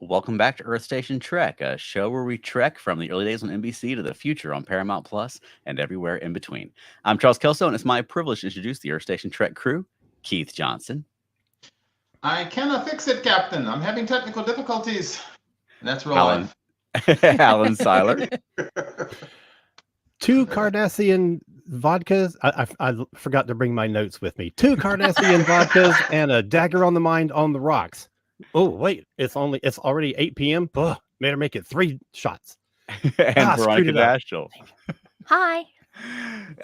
Welcome back to Earth Station Trek, a show where we trek from the early days on NBC to the future on Paramount Plus and everywhere in between. I'm Charles Kelso, and it's my privilege to introduce the Earth Station Trek crew. Keith Johnson. I cannot fix it, Captain. I'm having technical difficulties. And that's real Alan, life. Alan Seiler. Two Cardassian vodkas. I forgot to bring my notes with me. Two Cardassian vodkas and a dagger on the mind on the rocks. Oh, wait. It's already 8 p.m. Ugh, better make it 3 shots. And Veronica Dashel. Hi.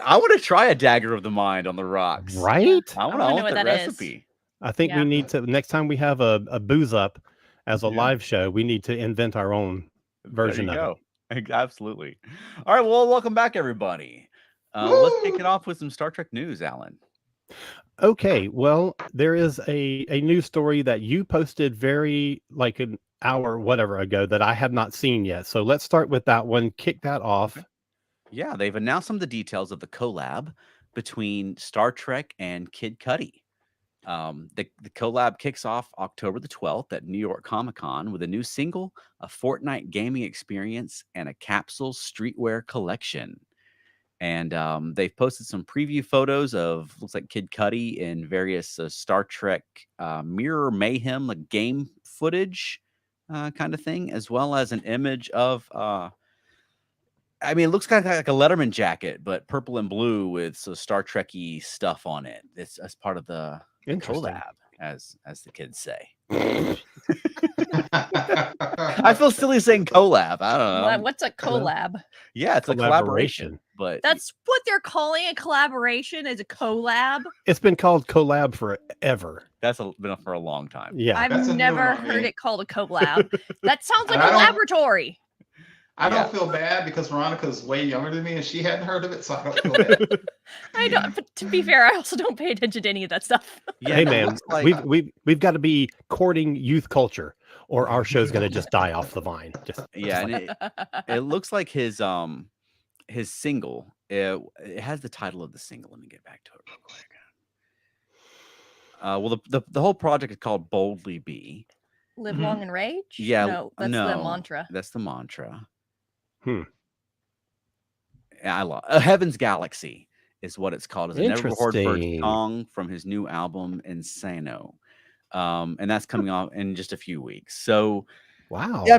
I want to try a dagger of the mind on the rocks. Right? I want know the what that recipe. I think we need to, next time we have a booze up as a live show, we need to invent our own version of it. Absolutely. All right. Well, welcome back, everybody. Let's kick it off with some Star Trek news, Alan. Okay. Well, there is a news story that you posted like an hour, whatever ago that I have not seen yet. So let's start with that one. Kick that off. Yeah, they've announced some of the details of the collab between Star Trek and Kid Cudi. The collab kicks off October the 12th at New York Comic-Con with a new single, a Fortnite gaming experience, and a capsule streetwear collection. And they've posted some preview photos of, looks like Kid Cudi in various Star Trek Mirror Mayhem, like game footage kind of thing, as well as an image of, it looks kind of like a Letterman jacket, but purple and blue with some Star Trek-y stuff on it. It's as part of the collab, as the kids say. I feel silly saying collab. I don't know. What's a collab? Yeah, it's a collaboration. But that's what they're calling a collaboration, is a collab. It's been called collab forever. That's been for a long time. Yeah, I've never heard it called a collab. That sounds like a laboratory. I don't feel bad because Veronica's way younger than me and she hadn't heard of it, so I don't feel bad. I don't. But to be fair, I also don't pay attention to any of that stuff. Yeah, hey man, we've got to be courting youth culture, or our show's going to just die off the vine. And it looks like his single. It has the title of the single. Let me get back to it real quick. Well, the whole project is called Boldly Be. Live long and rage. Yeah, no, that's the mantra. That's the mantra. I love Heaven's Galaxy is what it's called. It's a never heard song from his new album Insano, and that's coming out in just a few weeks. So, wow. Yeah,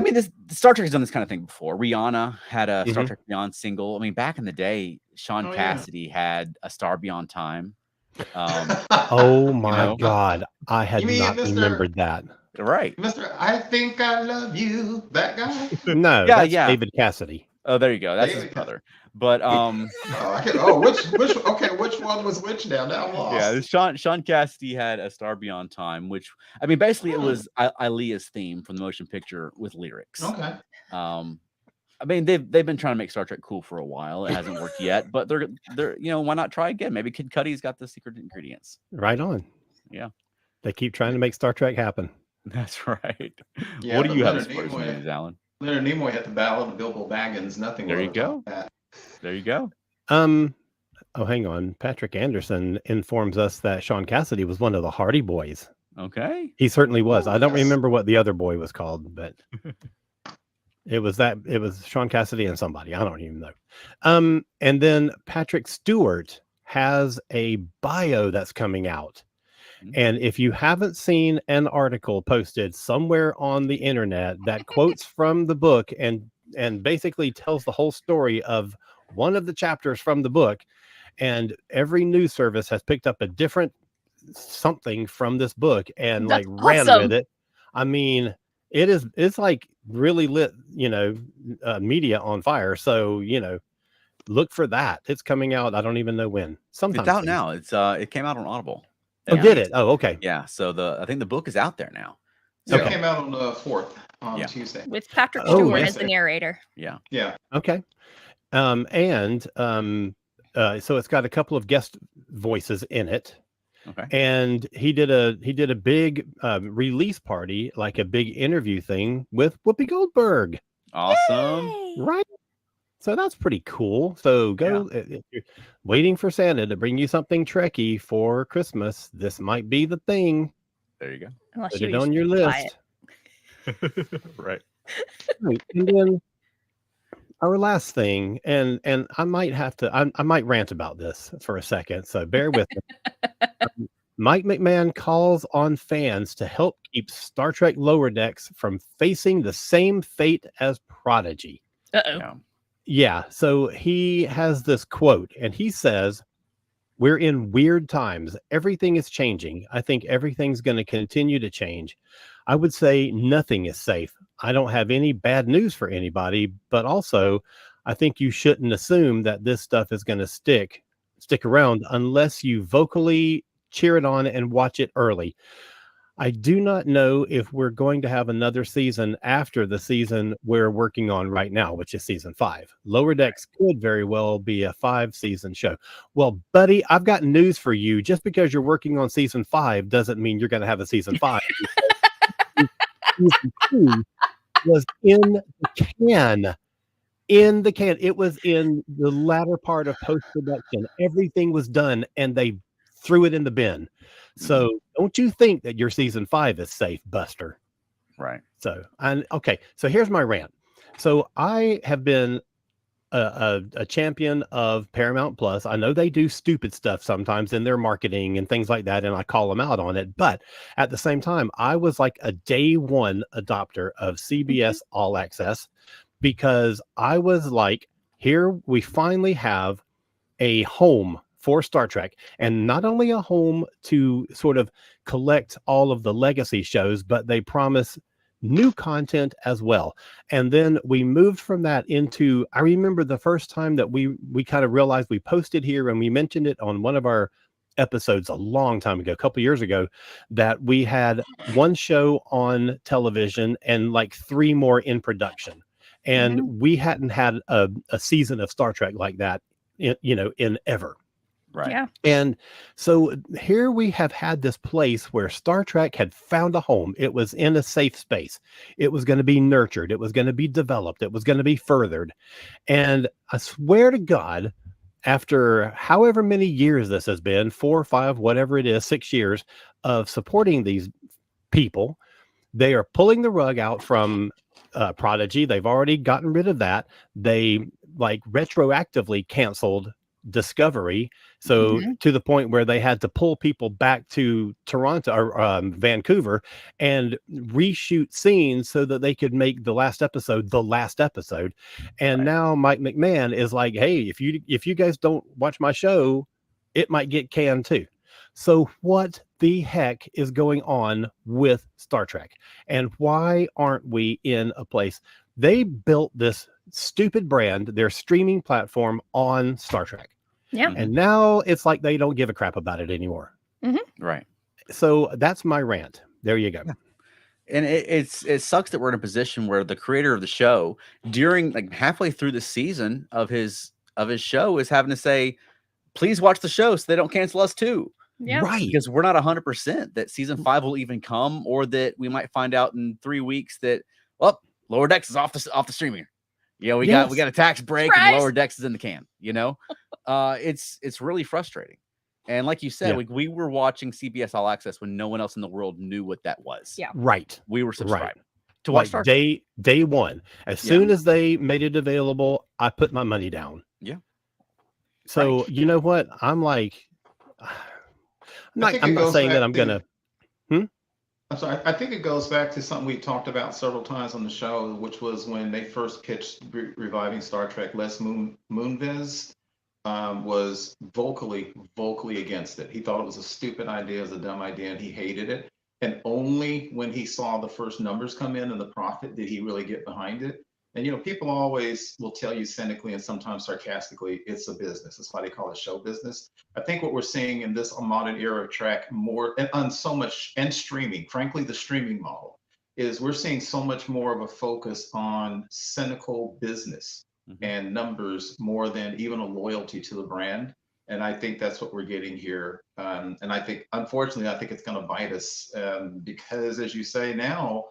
Star Trek has done this kind of thing before. Rihanna had a Star Trek Beyond single. Back in the day, Sean Cassidy had A Star Beyond Time. Oh my God, I had not remembered that. Right, Mr. I Think I Love You, that guy. No, that's David Cassidy. Oh, there you go. That's his brother. But which one was which now? Now I'm lost. Yeah, Sean Cassidy had A Star Beyond Time, which basically it was Aaliyah's theme from the motion picture with lyrics. Okay. They've been trying to make Star Trek cool for a while. It hasn't worked yet, but they're why not try again? Maybe Kid Cudi's got the secret ingredients. Right on. Yeah. They keep trying to make Star Trek happen. That's right. Yeah, what do you have as far as news, Alan? Leonard Nimoy had the Ballad of Bilbo Baggins. Nothing. There you go. There you go. Oh, hang on. Patrick Anderson informs us that Sean Cassidy was one of the Hardy Boys. Okay. He certainly was. I don't remember what the other boy was called, but it was Sean Cassidy and somebody. I don't even know. And then Patrick Stewart has a bio that's coming out. And if you haven't seen an article posted somewhere on the internet that quotes from the book and basically tells the whole story of one of the chapters from the book, and every news service has picked up a different something from this book and ran with it. It's like really lit, media on fire. So, look for that. It's coming out. I don't even know when. Sometime it's out now. It came out on Audible. Oh, did it? Oh, okay. Yeah. So I think the book is out there now. So it came out on the 4th on Tuesday with Patrick Stewart as the narrator. Yeah. Yeah. Okay. So it's got a couple of guest voices in it. Okay. And he did a big release party, like a big interview thing with Whoopi Goldberg. Awesome. Yay! Right. So that's pretty cool. So if you're waiting for Santa to bring you something Trekkie for Christmas, this might be the thing. There you go. Unless Put you it on your list. Right. Right. And then our last thing, and I might have to, I might rant about this for a second, so bear with me. Mike McMahon calls on fans to help keep Star Trek Lower Decks from facing the same fate as Prodigy. Uh-oh. Yeah. Yeah, so he has this quote, and he says, "We're in weird times. Everything is changing. I think everything's going to continue to change. I would say nothing is safe. I don't have any bad news for anybody, but also I think you shouldn't assume that this stuff is going to stick around unless you vocally cheer it on and watch it early. I do not know if we're going to have another season after the season we're working on right now, which is season 5. Lower Decks could very well be a 5-season show. Well, buddy, I've got news for you. Just because you're working on season 5 doesn't mean you're going to have a season 5. Season 2 was in the can. In the can. It was in the latter part of post-production. Everything was done, and they threw it in the bin. So don't you think that your season 5 is safe, Buster? Right. So, okay. So here's my rant. So I have been a champion of Paramount Plus. I know they do stupid stuff sometimes in their marketing and things like that, and I call them out on it. But at the same time, I was like a day one adopter of CBS All Access, because I was like, here we finally have a home for Star Trek, and not only a home to sort of collect all of the legacy shows, but they promise new content as well. And then we moved from that into, I remember the first time that we kind of realized, we posted here and we mentioned it on one of our episodes a long time ago, a couple years ago, that we had one show on television and like 3 more in production. And we hadn't had a season of Star Trek like that in ever. Right. Yeah. And so here we have had this place where Star Trek had found a home. It was in a safe space. It was going to be nurtured. It was going to be developed. It was going to be furthered. And I swear to God, after however many years this has been, 4 or 5, whatever it is, 6 years of supporting these people, they are pulling the rug out from Prodigy. They've already gotten rid of that. They like retroactively canceled Discovery, so to the point where they had to pull people back to Toronto or Vancouver and reshoot scenes so that they could make the last episode the last episode. And now Mike McMahon is like, hey, if you guys don't watch my show, it might get canned too. So what the heck is going on with Star Trek? And why aren't we in a place? They built this stupid brand, their streaming platform, on Star Trek. Yeah. And now it's like they don't give a crap about it anymore. Right. So that's my rant. There you go. Yeah. And it sucks that we're in a position where the creator of the show, during like halfway through the season of his show, is having to say, please watch the show so they don't cancel us too. Yeah. Right. Because we're not 100% that season 5 will even come, or that we might find out in 3 weeks that, well, Lower Decks is off the streaming. We got a tax break and Lower Decks is in the can. It's really frustrating. And like you said, we were watching CBS All Access when no one else in the world knew what that was. Yeah. Right. We were subscribed to Like watch Star Trek. day one. As soon as they made it available, I put my money down. Yeah. So you know what? I'm like, I'm not saying that I'm gonna. I'm sorry. I think it goes back to something we talked about several times on the show, which was when they first pitched reviving Star Trek. Les Moonves was vocally against it. He thought it was a stupid idea, it was a dumb idea, and he hated it. And only when he saw the first numbers come in and the profit did he really get behind it. And people always will tell you cynically and sometimes sarcastically, it's a business. That's why they call it show business. I think what we're seeing in this modern era of Trek more and on so much, and streaming, frankly, the streaming model, is we're seeing so much more of a focus on cynical business and numbers more than even a loyalty to the brand. And I think that's what we're getting here. And I think, unfortunately, I think it's going to bite us because, as you say now,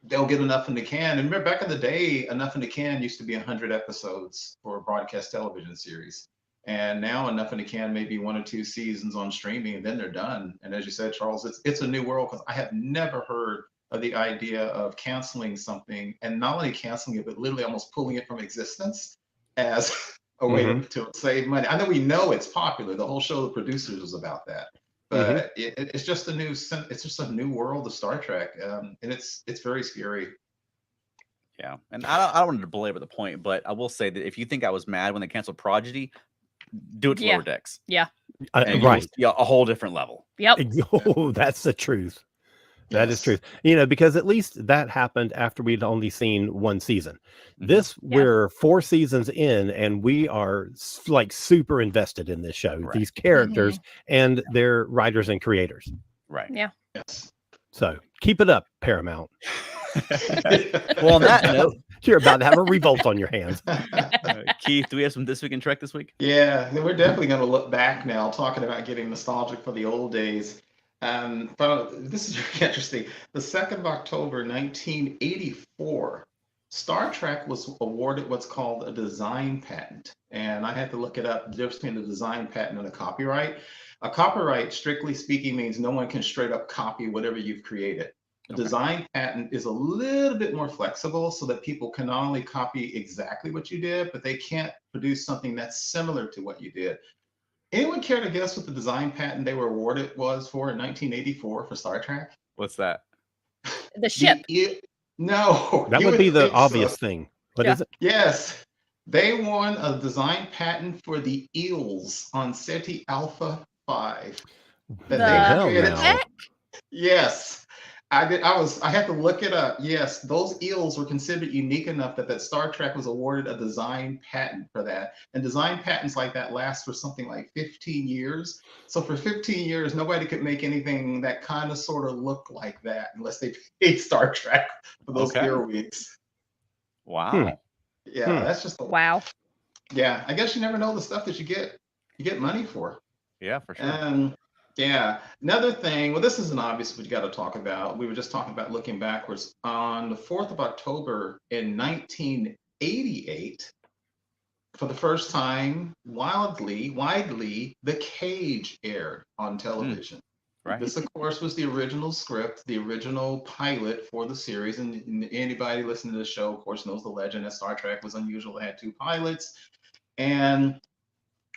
they'll get enough in the can. And remember, back in the day, enough in the can used to be 100 episodes for a broadcast television series. And now enough in the can, maybe 1 or 2 seasons on streaming, and then they're done. And as you said, Charles, it's a new world, because I have never heard of the idea of canceling something, and not only canceling it, but literally almost pulling it from existence as a way to save money. I know we know it's popular. The whole show, The Producers, was about that. But it's just it's just a new world of Star Trek, and it's very scary. Yeah, and I don't want to belabor the point, but I will say that if you think I was mad when they canceled Prodigy, do it to Lower Decks. Yeah. And you will see a whole different level. Yep. Oh, that's the truth. That is truth. You know, because at least that happened after we'd only seen one season. This, we're 4 seasons in, and we are like super invested in this show, these characters and their writers and creators. Right. Yeah. Yes. So keep it up, Paramount. Well, on that note, you're about to have a revolt on your hands. Keith, do we have some This Week in Trek this week? Yeah, we're definitely going to look back now, talking about getting nostalgic for the old days. But this is very interesting. The 2nd of October, 1984, Star Trek was awarded what's called a design patent. And I had to look it up, the difference between a design patent and a copyright. A copyright, strictly speaking, means no one can straight up copy whatever you've created. A design patent is a little bit more flexible, so that people can not only copy exactly what you did, but they can't produce something that's similar to what you did. Anyone care to guess what the design patent they were awarded was for in 1984 for Star Trek? What's that? The ship. No. That would be the obvious thing. What is it? Yes. They won a design patent for the eels on SETI Alpha 5. Yes. I had to look it up. Yes, those eels were considered unique enough that Star Trek was awarded a design patent for that. And design patents like that last for something like 15 years. So for 15 years, nobody could make anything that kind of sort of looked like that unless they paid Star Trek for those earwigs. Wow. Yeah, that's just wow. Yeah, I guess you never know the stuff that you get money for. Yeah, for sure. Yeah, another thing, well, this isn't obvious, but you got to talk about. We were just talking about looking backwards. On the 4th of October in 1988, for the first time, widely, The Cage aired on television. Right. This, of course, was the original script, the original pilot for the series. And anybody listening to the show, of course, knows the legend that Star Trek was unusual. It had 2 pilots. And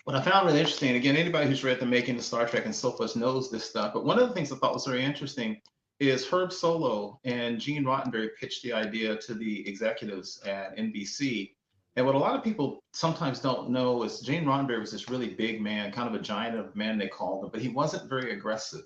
what I found really interesting, again, anybody who's read The Making of Star Trek and so forth knows this stuff, but one of the things I thought was very interesting is Herb Solow and Gene Roddenberry pitched the idea to the executives at NBC. And what a lot of people sometimes don't know is Gene Roddenberry was this really big man, kind of a giant of a man, they called him, but he wasn't very aggressive.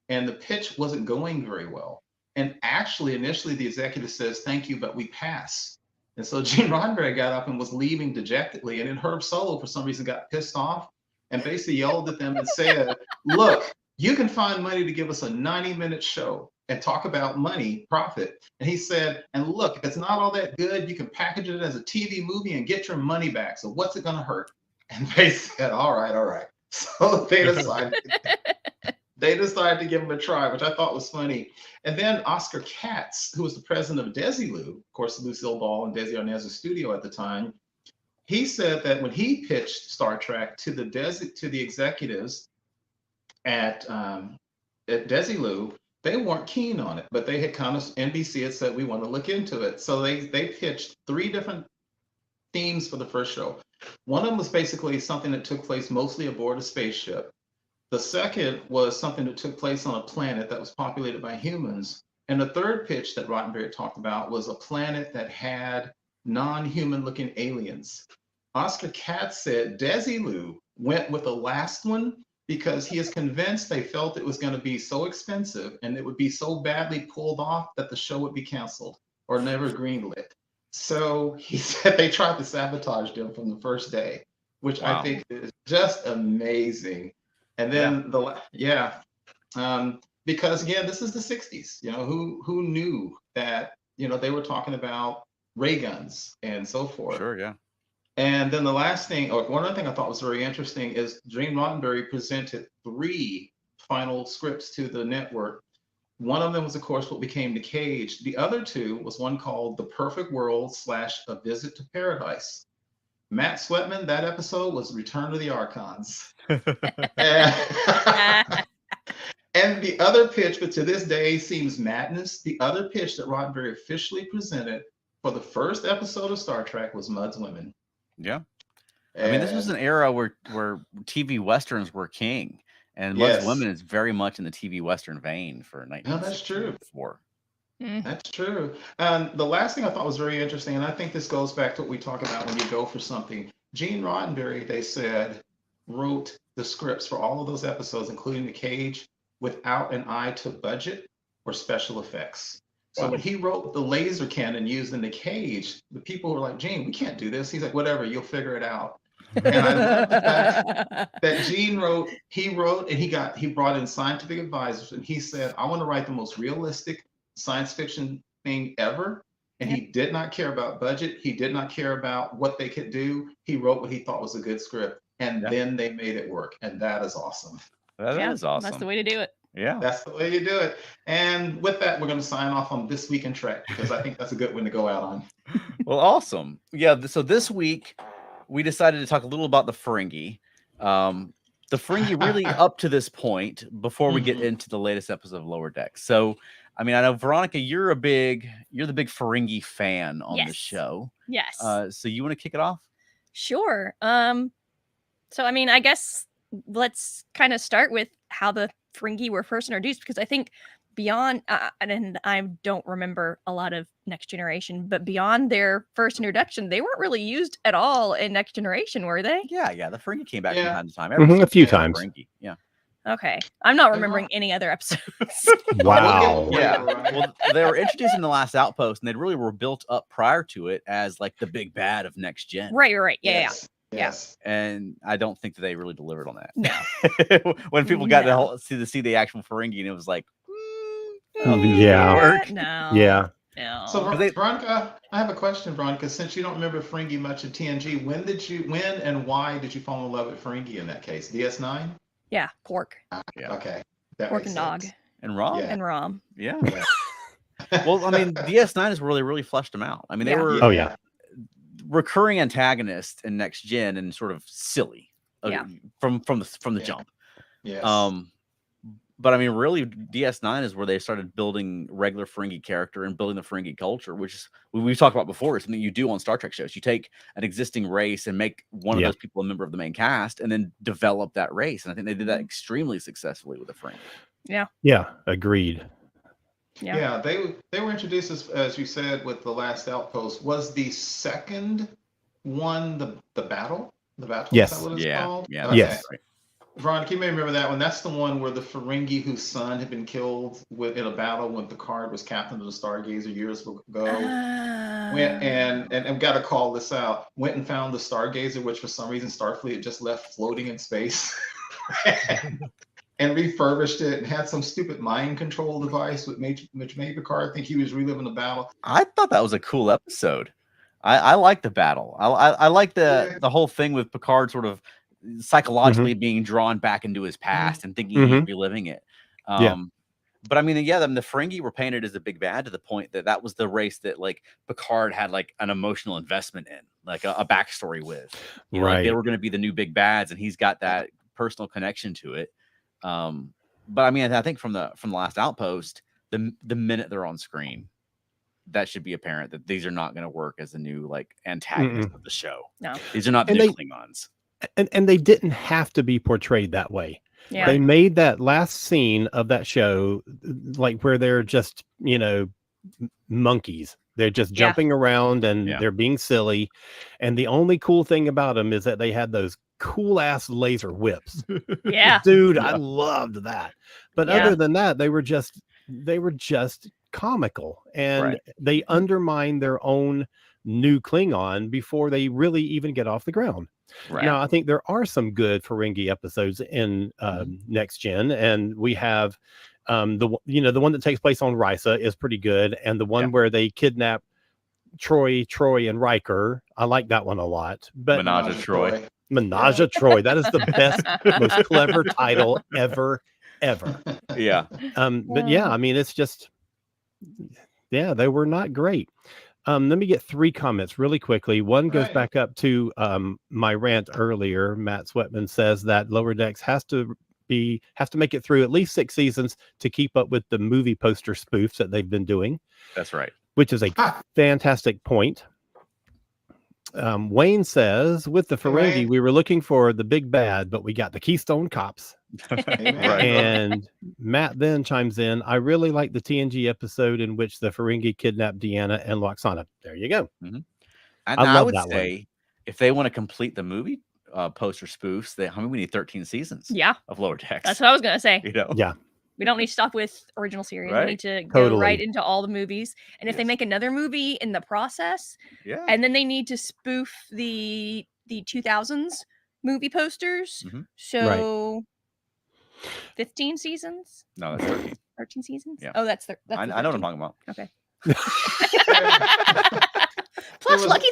And the pitch wasn't going very well. And actually, initially, the executive says, "Thank you, but we pass." And so Gene Roddenberry got up and was leaving dejectedly. And then Herb Solow, for some reason, got pissed off and basically yelled at them and said, "Look, you can find money to give us a 90-minute show and talk about money, profit." And he said, "And look, if it's not all that good, you can package it as a TV movie and get your money back. So what's it going to hurt?" And they said, all right. So they decided to give him a try, which I thought was funny. And then Oscar Katz, who was the president of Desilu, of course, Lucille Ball and Desi Arnaz's studio at the time, he said that when he pitched Star Trek to the executives at Desilu, they weren't keen on it, but they had NBC had said, "We want to look into it." So they pitched 3 different themes for the first show. One of them was basically something that took place mostly aboard a spaceship. The second was something that took place on a planet that was populated by humans. And the third pitch that Roddenberry talked about was a planet that had non-human looking aliens. Oscar Katz said Desilu went with the last one because he is convinced they felt it was going to be so expensive and it would be so badly pulled off that the show would be canceled or never greenlit. So he said they tried to sabotage them from the first day, which I think is just amazing. And then because again, this is the 60s, who knew that, they were talking about ray guns and so forth. Sure, yeah. And then the last thing, or one other thing I thought was very interesting is Gene Roddenberry presented 3 final scripts to the network. One of them was, of course, what became The Cage. The other 2 was one called The Perfect World / A Visit to Paradise. Matt Sweatman, that episode was Return to the Archons. And the other pitch, but to this day seems madness, the other pitch that Roddenberry officially presented for the first episode of Star Trek was Mud's Women. Yeah. I mean, this was an And era where TV westerns were king, and Mud's yes, Women is very much in the TV western vein for no, that's true. 1964. That's true. And the last thing I thought was very interesting, and I think this goes back to what we talk about when you go for something. Gene Roddenberry, they said, wrote the scripts for all of those episodes, including The Cage, without an eye to budget or special effects. So Wow. when he wrote the laser cannon used in The Cage, the people were like, Gene, we can't do this. He's like, whatever, you'll figure it out. And I love the fact that Gene wrote, and he brought in scientific advisors, and he said, I want to write the most realistic science fiction thing ever. And he did not care about budget. He did not care about what they could do. He wrote what he thought was a good script, and then they made it work. And that is awesome. That is awesome. That's the way to do it. Yeah. That's the way you do it. And with that, we're going to sign off on This Week in Trek, because I think that's a good one to go out on. Well, awesome. Yeah. So this week we decided to talk a little about the Ferengi. The Ferengi really up to this point before we get into the latest episode of Lower Decks. So, I mean, I know Veronica, you're the big Ferengi fan on the show. Yes. So you want to kick it off? Sure. So I mean, I guess let's kind of start with how the Ferengi were first introduced, because I think beyond, and I don't remember a lot of Next Generation, but beyond their first introduction, they weren't really used at all in Next Generation, were they? Yeah. The Ferengi came back from time to time. A few times. Ferengi. Yeah. Okay. I'm not remembering any other episodes. Wow. Yeah. Well, they were introduced in the last Outpost, and they really were built up prior to it as like the big bad of Next Gen. Right. Yeah. Yes. And I don't think that they really delivered on that. No. When people got to see the actual Ferengi, and it was like, Yeah. work. No. Yeah. No. So Veronica, I have a question, Veronica. Since you don't remember Ferengi much in TNG, when and why did you fall in love with Ferengi in that case? DS9? Yeah. Pork. Yeah. Okay. That Pork makes and dog. sense. And Rom. Yeah. And Rom. Yeah. Well, I mean, DS9 is where they really fleshed them out. I mean, they were Oh, yeah. recurring antagonists in Next Gen and sort of silly from the jump. Yes. But I mean, really, DS9 is where they started building regular Ferengi character and building the Ferengi culture, which is we've talked about before. It's something you do on Star Trek shows. You take an existing race and make one of those people a member of the main cast, and then develop that race. And I think they did that extremely successfully with the Ferengi. Yeah. Agreed. Yeah, they were introduced as you said with the last Outpost. Was the second one the battle? The battle? Yes. Is that what it's called? Yeah. Okay. Yes. Right. Veronica, you may remember that one. That's the one where the Ferengi whose son had been killed in a battle when Picard was captain of the Stargazer years ago. Went and got to call this out. Went and found the Stargazer, which for some reason Starfleet had just left floating in space. And refurbished it and had some stupid mind control device which made Picard think he was reliving the battle. I thought that was a cool episode. I like the battle. I like the whole thing with Picard sort of psychologically being drawn back into his past and thinking he's reliving it. But I mean, the Ferengi were painted as a big bad to the point that was the race that like Picard had like an emotional investment in, like a backstory with. You know, like they were going to be the new big bads, and he's got that personal connection to it. But I mean, I think from the last Outpost, the minute they're on screen, that should be apparent that these are not going to work as the new like antagonist of the show. No, these are not the new Klingons. And they didn't have to be portrayed that way. Yeah. They made that last scene of that show like where they're just, monkeys. They're just jumping around and they're being silly. And the only cool thing about them is that they had those cool ass laser whips. Yeah. Dude, I loved that. But other than that, they were just comical, and they undermine their own new Klingon before they really even get off the ground. Right. Now, I think there are some good Ferengi episodes in Next Gen, and we have the one that takes place on Risa is pretty good, and the one where they kidnap Troy, and Riker. I like that one a lot. But Menage a Troy. Menage a Troy. That is the best, most clever title ever. Yeah. But yeah, I mean, it's just, they were not great. Let me get 3 comments really quickly. One goes back up to my rant earlier. Matt Sweatman says that Lower Decks has to have to make it through at least 6 seasons to keep up with the movie poster spoofs that they've been doing, That's right. which is a fantastic point. Wayne says, with the Hey, Ferengi, Wayne. we were looking for the big bad, but we got the Keystone Cops. Amen. Right. And Matt then chimes in, I really like the TNG episode in which the Ferengi kidnapped Deanna and Loxana. There you go. And I I love would that one. say if they want to complete the movie poster spoofs, we need 13 seasons Yeah, of Lower Decks. that's what I was gonna say. You know? Yeah. We don't need to stop with original series. We Right. need to go Totally. right into all the movies. And if they Yes. make another movie in the process, Yeah. and then they need to spoof the 2000s movie posters. Mhm. So 15 seasons, No, that's 13. 13 seasons. Yeah. Oh, that's the. I know what I'm talking about. Okay. There Plus was- Lucky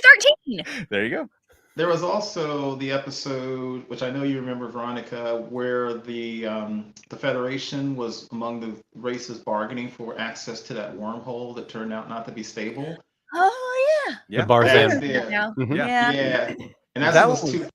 13. There you go. There was also the episode, which I know you remember, Veronica, where the Federation was among the races bargaining for access to that wormhole that turned out not to be stable. Oh yeah. Yeah. The Barzan. I That's remember that it. now. Mhm. Yeah. Yeah. And as That it was was- too.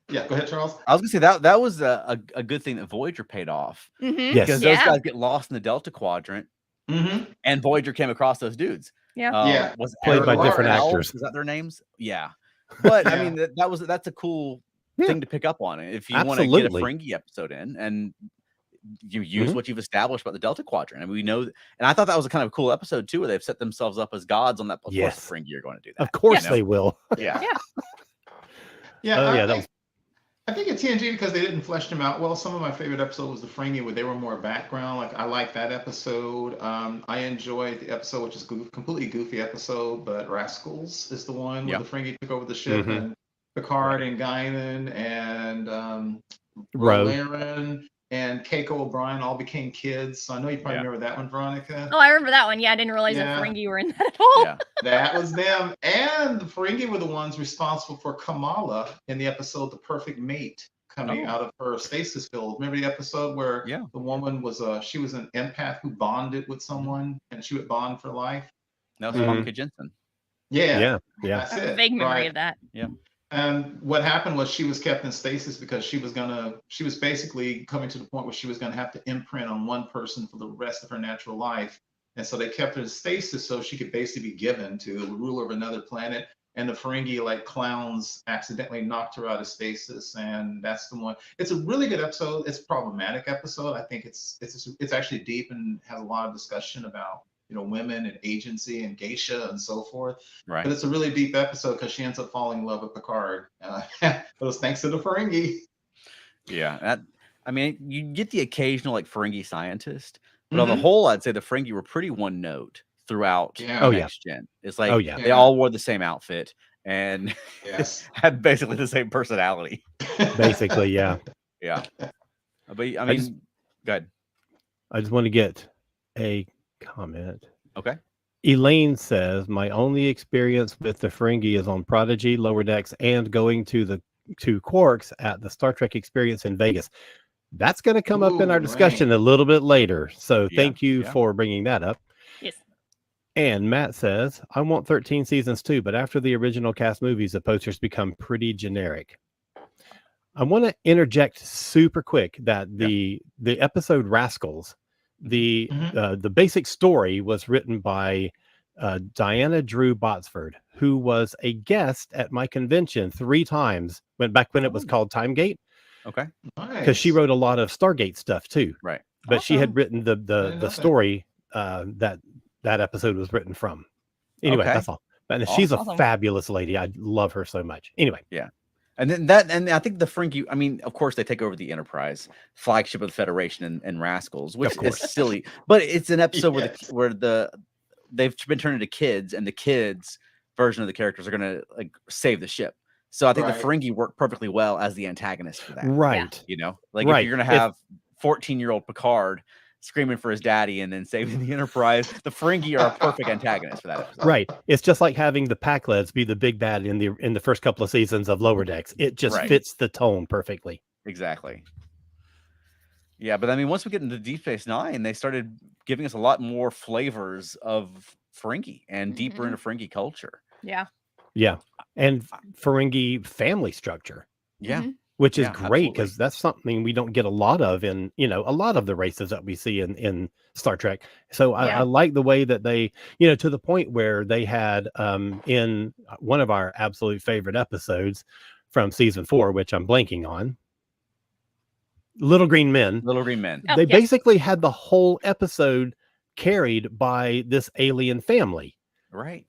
Yeah, go ahead, Charles. I was gonna say that was a good thing that Voyager paid off Mhm. Yes. because Yeah. those guys get lost in the Delta Quadrant, Mm-hmm. and Voyager came across those dudes. Yeah. Yeah. Was Played by Errol different Al, actors. Is that their names? Yeah. But I Yeah. mean that's a cool Yeah. thing to pick up on. If you want to get a Absolutely. Ferengi episode in and you use Mhm. what you've established about the Delta Quadrant, and we know, and I thought that was a kind of cool episode too, where they've set themselves up as gods on that. Of course, Yes. the Ferengi are going to do that. Of course you know? they will. Yeah. Yeah, Oh, I, yeah, that I- was- I think at TNG, because they didn't flesh them out well, some of my favorite episodes was the Ferengi, where they were more background. Like, I like that episode. I enjoyed the episode, which is completely goofy episode, but Rascals is the one where Yeah. the Ferengi took over the ship, Mhm. and Picard and Guinan and Ro. Laren and Keiko O'Brien all became kids. So I know you probably Yeah. remember that one, Veronica. Oh, I remember that one. Yeah, I didn't realize Yeah. that Ferengi were in that at all. Yeah. That was them. And the Ferengi were the ones responsible for Kamala in the episode The Perfect Mate, coming Oh. out of her stasis field. Remember the episode where Yeah. the woman was she was an empath who bonded with someone and she would bond for life? That was Mhm. Monica Jensen. Yeah. Yeah. That's I have a it. vague memory right. of that. And what happened was she was kept in stasis because she was basically coming to the point where she was gonna have to imprint on one person for the rest of her natural life. And so they kept her in stasis so she could basically be given to the ruler of another planet. And the Ferengi, like clowns, accidentally knocked her out of stasis, and that's the one. It's a really good episode. It's a problematic episode. I think it's actually deep and has a lot of discussion about women and agency and geisha and so forth. Right. But it's a really deep episode because she ends up falling in love with Picard. It was thanks to the Ferengi. Yeah. I mean, you get the occasional like Ferengi scientist, but on the Mhm. whole, I'd say the Ferengi were pretty one note throughout Yeah. Oh, yeah. Next Gen. It's like Oh, yeah. they all wore the same outfit and Yes. had basically the same personality. Basically, yeah. Yeah. But I I mean, just- go ahead. I just want to get a comment. Okay. Elaine says, my only experience with the Ferengi is on Prodigy, Lower Decks, and going to Quarks at the Star Trek experience in Vegas. That's going to come up in Ooh, our discussion a little bit later. So Yeah, thank you yeah. for bringing that up. Yes. And Matt says, I want 13 seasons too, but after the original cast movies, the posters become pretty generic. I want to interject super quick that the episode Rascals, the basic story was written by Diana Drew Botsford, who was a guest at my convention 3 times when it was Oh. called Timegate, Okay. because she Nice. wrote a lot of Stargate stuff too. Right. But she had Awesome. written didn't know the that. story that episode was written from. Anyway, Okay. that's all. And she's a Awesome. fabulous lady. I love her so much. Anyway, And then and I think the Ferengi, I mean, of course, they take over the Enterprise, flagship of the Federation and Rascals, which is course. silly. But it's an episode Yes. where they've been turned into kids, and the kids version of the characters are gonna like save the ship. So I think the Right. Ferengi work perfectly well as the antagonist for that. right. You know, like Right. if you're gonna have 14-year-old Picard screaming for his daddy and then saving the Enterprise, the Ferengi are a perfect antagonist for that episode. Right. It's just like having the Pakleds be the big bad in the first couple of seasons of Lower Decks. It just Right. fits the tone perfectly. Exactly. Yeah, but I mean, once we get into Deep Space Nine, they started giving us a lot more flavors of Ferengi and deeper Mhm. into Ferengi culture. Yeah. Yeah. And Ferengi family structure. Yeah, Mhm. which is Yeah, great absolutely. because that's something we don't get a lot of in, a lot of the races that we see in Star Trek. So I Yeah. like the way that they, to the point where they had in one of our absolute favorite episodes from season 4, which I'm blanking on, Little Green Men. Little Green Men. Oh, They yes. basically had the whole episode carried by this alien family. Right.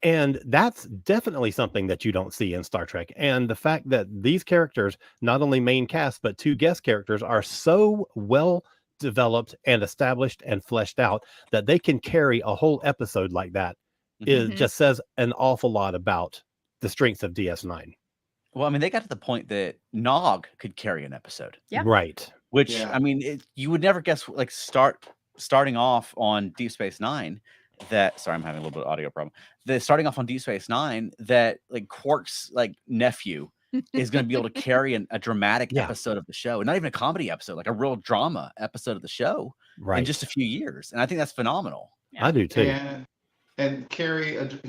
And that's definitely something that you don't see in Star Trek. And the fact that these characters, not only main cast, but 2 guest characters, are so well developed and established and fleshed out that they can carry a whole episode like that is Mhm. just says an awful lot about the strengths of DS9. Well, I mean, they got to the point that Nog could carry an episode, Yeah. Right. which Yeah. I mean, you would never guess. Like starting off on Deep Space Nine, that sorry, I'm having a little bit of audio problem. Starting off on Deep Space Nine, that like Quark's like nephew is going to be able to carry a dramatic Yeah. episode of the show, not even a comedy episode, like a real drama episode of the show in Right. just a few years, and I think that's phenomenal. I do too. And carry and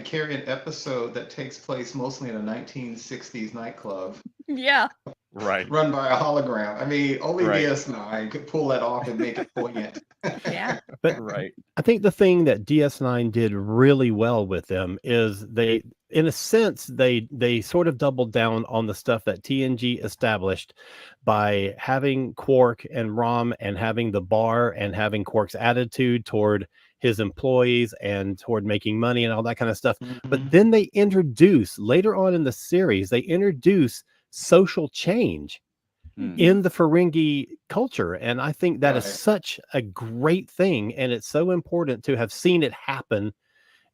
carry an episode that takes place mostly in a 1960s nightclub Yeah. Right. run by a hologram. I mean, only Right. DS9 could pull that off and make it poignant. Yeah. But Right. I think the thing that DS9 did really well with them is they, in a sense, they sort of doubled down on the stuff that TNG established by having Quark and Rom and having the bar and having Quark's attitude toward his employees and toward making money and all that kind of stuff. But then they introduce later on in the series, they introduce social change Hmm. in the Ferengi culture. And I think that is Right. such a great thing. And it's so important to have seen it happen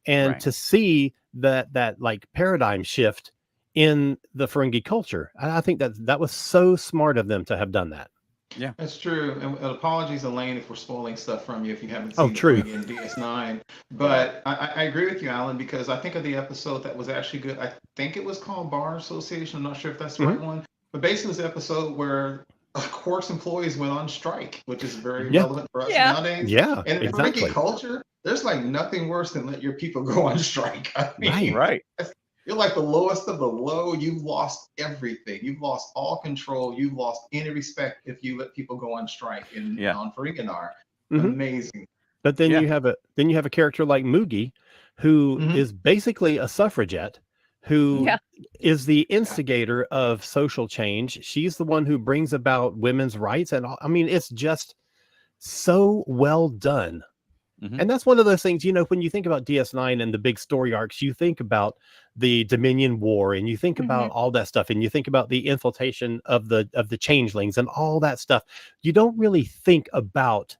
and Right. to see that like paradigm shift in the Ferengi culture. I think that was so smart of them to have done that. That's true. And apologies, Elaine, if we're spoiling stuff from you if you haven't Oh, seen the true. Ferengi in DS9. But I agree with you, Alan, because I think of the episode that was actually good. I think it was called Bar Association. I'm not sure if that's the right one. But basically, it was an episode where Quark's employees went on strike, which is very Yeah. relevant for us Yeah. nowadays. Yeah, And in exactly. Ferengi culture, there's like nothing worse than let your people go on strike. I mean, Right. Right. you're like the lowest of the low. You've lost everything. You've lost all control. You've lost any respect if you let people go on strike on Ferenginar. Mhm. Amazing. But then Yeah. you have a character like Moogie, who Mhm. is basically a suffragette, who Yeah. is the instigator of social change. She's the one who brings about women's rights, and I mean, it's just so well done. Mhm. And that's one of those things, when you think about DS9 and the big story arcs, you think about the Dominion War, and you think about all that stuff, and you think about the infiltration of the changelings and all that stuff. You don't really think about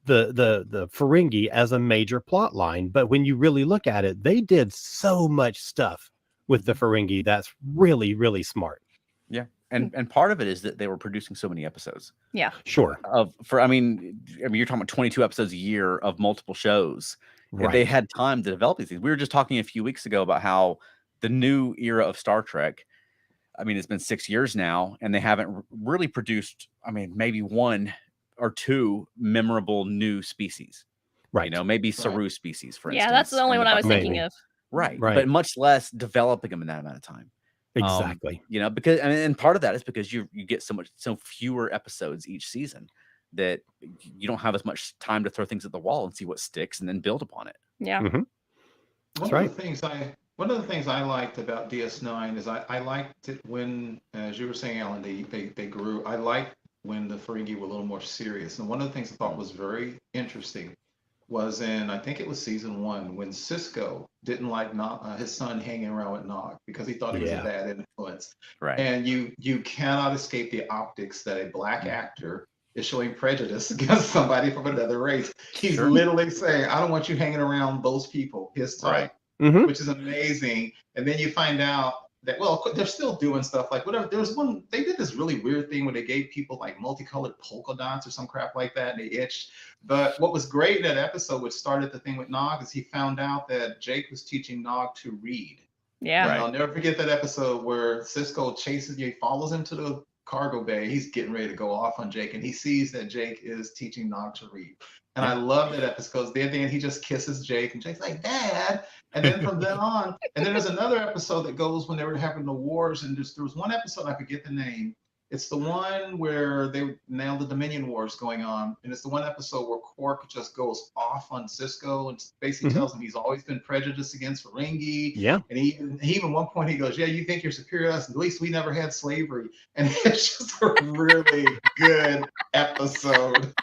the Ferengi as a major plot line, but when you really look at it, they did so much stuff with the Ferengi that's really, really smart. Yeah. And part of it is that they were producing so many episodes. Yeah. Sure. I mean, you're talking about 22 episodes a year of multiple shows. Right. They had time to develop these things. We were just talking a few weeks ago about how the new era of Star Trek, I mean, it's been 6 years now, and they haven't really produced, I mean, maybe 1 or 2 memorable new species. Right. Maybe Saru species, for instance. Yeah, that's the only in one I was Buffalo. thinking Maybe. of. Right. Right. But much less developing them in that amount of time. Exactly. Because and part of that is because you get so fewer episodes each season that you don't have as much time to throw things at the wall and see what sticks and then build upon it. Yeah. That's right. One of the things I liked about DS9 is I liked it when, as you were saying, Alan, they grew. I liked when the Ferengi were a little more serious. And one of the things I thought was very interesting was in, I think it was season 1, when Cisco didn't like his son hanging around with Nog because he thought he was a Yeah. bad influence. Right. And you cannot escape the optics that a black actor is showing prejudice against somebody from another race. He's Sure. literally saying, I don't want you hanging around those people, his type, Mhm. which is amazing. And then you find out that, well, they're still doing stuff like whatever. There was one, they did this really weird thing where they gave people like multicolored polka dots or some crap like that, and they itched. But what was great in that episode, which started the thing with Nog, is he found out that Jake was teaching Nog to read. Yeah. And I'll never forget that episode where Cisco chases you, follows him to the cargo bay. He's getting ready to go off on Jake, and he sees that Jake is teaching Nog to read. And I love that episode because then he just kisses Jake, and Jake's like, Dad. And then from then on, and then there's another episode that goes when they were having the wars, and there was one episode, I forget the name. It's the one where they now the Dominion Wars going on, and it's the one episode where Quark just goes off on Cisco and basically tells him he's always been prejudiced against Ferengi. Yeah. And he even one point he goes, "Yeah, you think you're superior to us? At least we never had slavery." And it's just a really good episode.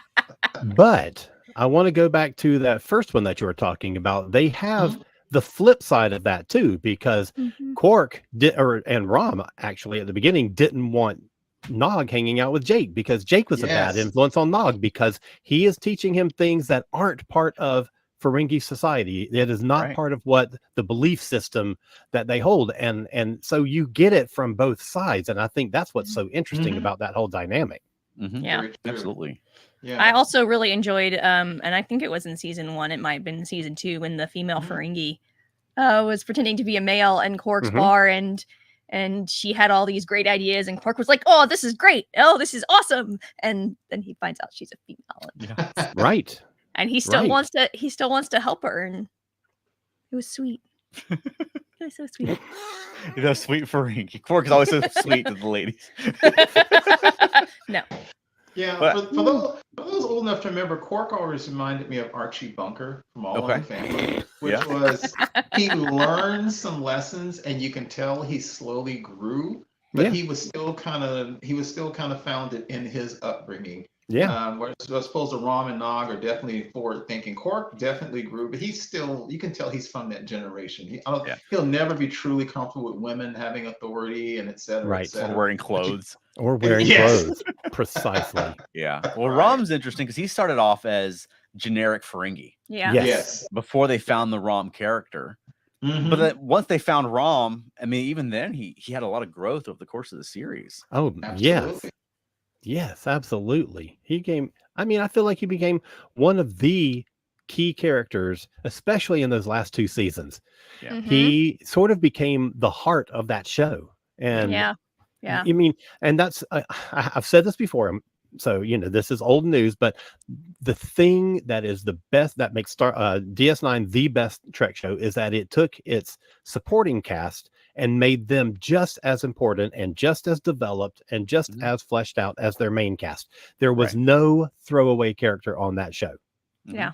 But I want to go back to that first one that you were talking about. They have the flip side of that too, because Quark and Rom actually at the beginning didn't want Nog hanging out with Jake because Jake was a bad influence on Nog because he is teaching him things that aren't part of Ferengi society. It is not part of what the belief system that they hold. And so you get it from both sides. And I think that's what's so interesting about that whole dynamic. Yeah, absolutely. Yeah. I also really enjoyed, and I think it was in season 1, it might have been season 2, when the female Ferengi was pretending to be a male in Quark's bar, and she had all these great ideas, and Quark was like, "Oh, this is great! Oh, this is awesome!" And then he finds out she's a female. Yeah. Right. And he still wants to help her, and it was sweet. It was so sweet. That's sweet Ferengi. Quark is always so sweet to the ladies. No. Yeah, But- for those old enough to remember, Quark always reminded me of Archie Bunker from All in the Family, which was he learned some lessons, and you can tell he slowly grew, but he was still kind of founded in his upbringing. Yeah. Whereas I suppose the Rom and Nog are definitely forward thinking. Quark definitely grew, but he's still, you can tell he's from that generation. He'll never be truly comfortable with women having authority and et cetera, et cetera. Or wearing clothes. Or wearing clothes. Precisely. Yeah. Well, Rom's interesting because he started off as generic Ferengi. Yeah. Yes. Before they found the Rom character. But then once they found Rom, I mean, even then he had a lot of growth over the course of the series. Oh, Absolutely. Yes, absolutely. I feel like he became one of the key characters, especially in those last 2 seasons. Yeah. He sort of became the heart of that show. And Yeah. I mean, and that's, I've said this before. So, this is old news, but the thing that is the best that makes DS9 the best Trek show is that it took its supporting cast and made them just as important and just as developed and just as fleshed out as their main cast. There was no throwaway character on that show. Yeah.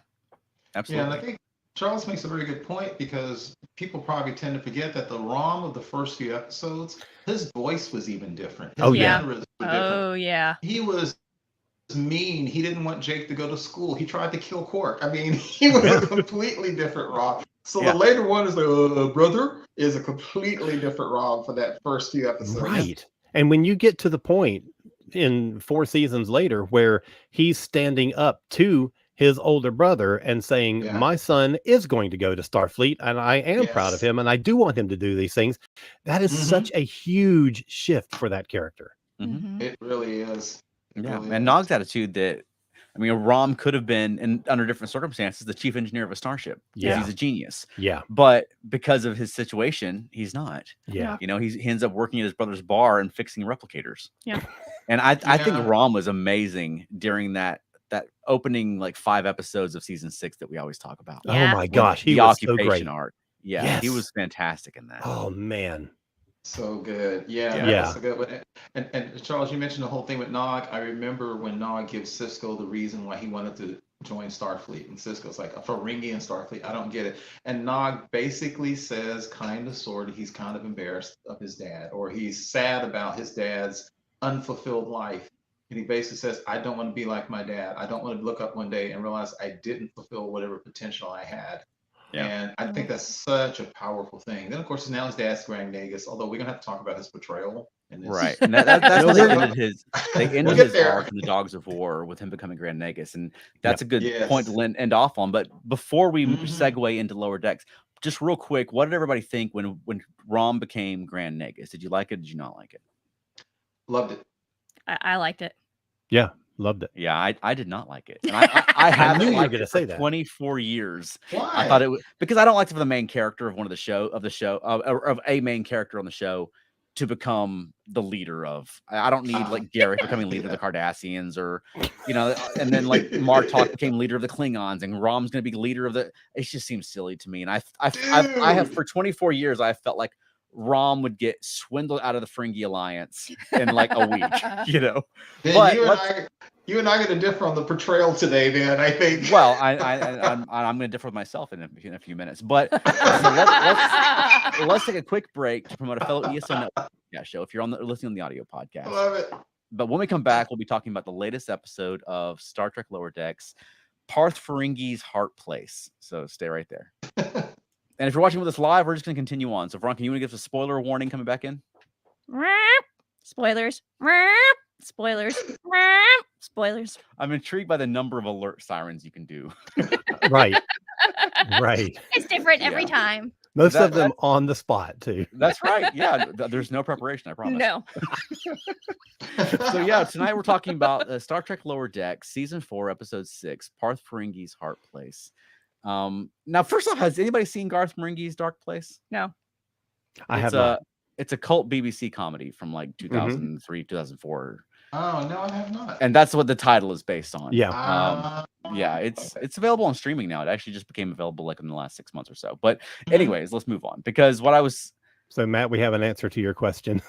Absolutely. Yeah, and I think Charles makes a very good point because people probably tend to forget that the Rom of the first few episodes, his voice was even different. His mannerisms were different. Oh, yeah. He was mean. He didn't want Jake to go to school. He tried to kill Quark. I mean, he was a completely different Rom. So the later one is like, brother, is a completely different Rom for that first few episodes. Right. And when you get to the point in 4 seasons later where he's standing up to his older brother and saying, my son is going to go to Starfleet and I am proud of him and I do want him to do these things. That is such a huge shift for that character. It really is. Yeah. And Nog's attitude that, I mean, Rom could have been, under different circumstances, the chief engineer of a starship. Yeah. He's a genius. Yeah. But because of his situation, he's not. Yeah. He ends up working at his brother's bar and fixing replicators. Yeah. And I think Rom was amazing during that opening 5 episodes of season 6 that we always talk about. Yeah. Oh my gosh. He the was so occupation great. arc. Yeah. He was fantastic in that. Oh man. So good. Yeah. That's a good one. And Charles, you mentioned the whole thing with Nog. I remember when Nog gives Cisco the reason why he wanted to join Starfleet. And Cisco's like, a Ferengi in Starfleet. I don't get it. And Nog basically says, kind of, sort of, he's kind of embarrassed of his dad, or he's sad about his dad's unfulfilled life. And he basically says, I don't want to be like my dad. I don't want to look up one day and realize I didn't fulfill whatever potential I had. Yeah. And I think that's such a powerful thing. Then, of course, now his dad's Grand Nagus, although we're going to have to talk about his portrayal. In this. Right. And that's when they ended his arc in the Dogs of War with him becoming Grand Nagus. And that's a good point to end off on. But before we segue into Lower Decks, just real quick, what did everybody think when Rom became Grand Nagus? Did you like it? Did you not like it? Loved it. I liked it. Yeah. Loved it. Yeah, I did not like it. And I haven't liked it for 24 years. Why? I thought it was because I don't like it for the main character of a main character on the show. to become the leader of. I don't need like Gareth becoming leader of the Cardassians, or and then like Martok became leader of the Klingons, and Rom's going to be leader of the. It just seems silly to me, and I have for 24 years I felt like Rom would get swindled out of the Ferengi Alliance in like a week, Then But you and I got to differ on the portrayal today, man. I think. Well, I'm going to differ with myself in a few minutes, but so let's take a quick break to promote a fellow ESO Network show. If you're listening on the audio podcast, I love it. But when we come back, we'll be talking about the latest episode of Star Trek Lower Decks, Parth Ferengi's Heart Place. So stay right there. And if you're watching with us live, we're just going to continue on. So, Veron, can you want to give us a spoiler warning coming back in? Spoilers. Spoilers. Spoilers. I'm intrigued by the number of alert sirens you can do. Right. It's different every time. Most of them on the spot, too. That's right. Yeah, there's no preparation, I promise. No. So, yeah, tonight we're talking about Star Trek Lower Decks, Season 4, Episode 6, Parth Ferengi's Heart Place. Now, first off, has anybody seen Garth Marenghi's Dark Place? No. I have not. It's a cult BBC comedy from like 2003, 2004. Oh, no, I have not. And that's what the title is based on. Yeah. Yeah, it's available on streaming now. It actually just became available like in the last 6 months or so. But anyways, let's move on, because So, Matt, we have an answer to your question.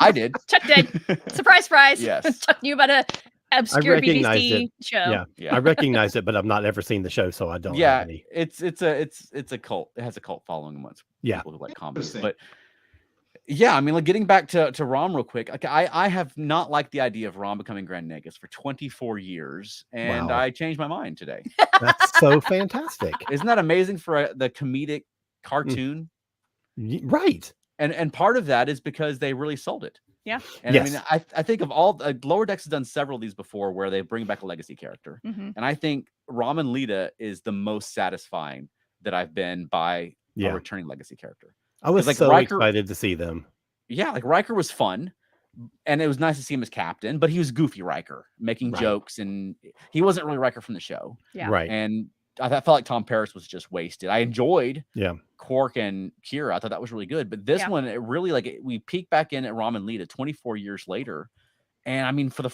I did. Chuck did. Surprise. Yes. Chuck knew about a obscure recognized BBC show. Yeah. I recognize it, but I've not ever seen the show, so I don't Yeah, have any. it's a cult. It has a cult following amongst people who like comedies. But yeah, I mean, like getting back to Rom real quick. Like, I have not liked the idea of Rom becoming Grand Nagus for 24 years, and Wow. I changed my mind today. That's so fantastic. Isn't that amazing for the comedic cartoon? Right. And part of that is because they really sold it. Yeah. And Yes. I mean, I think of all Lower Decks has done several of these before where they bring back a legacy character. Mhm. And I think Rom and Lita is the most satisfying that I've been by a returning legacy character. I was like so Riker- excited to see them. Yeah, like Riker was fun, and it was nice to see him as captain, but he was goofy Riker, making Right. jokes, and he wasn't really Riker from the show. Yeah. Right. And I felt like Tom Paris was just wasted. I enjoyed Yeah. Quark and Kira. I thought that was really good. But this one, it really we peek back in at Rom and Lita 24 years later. And I mean, for the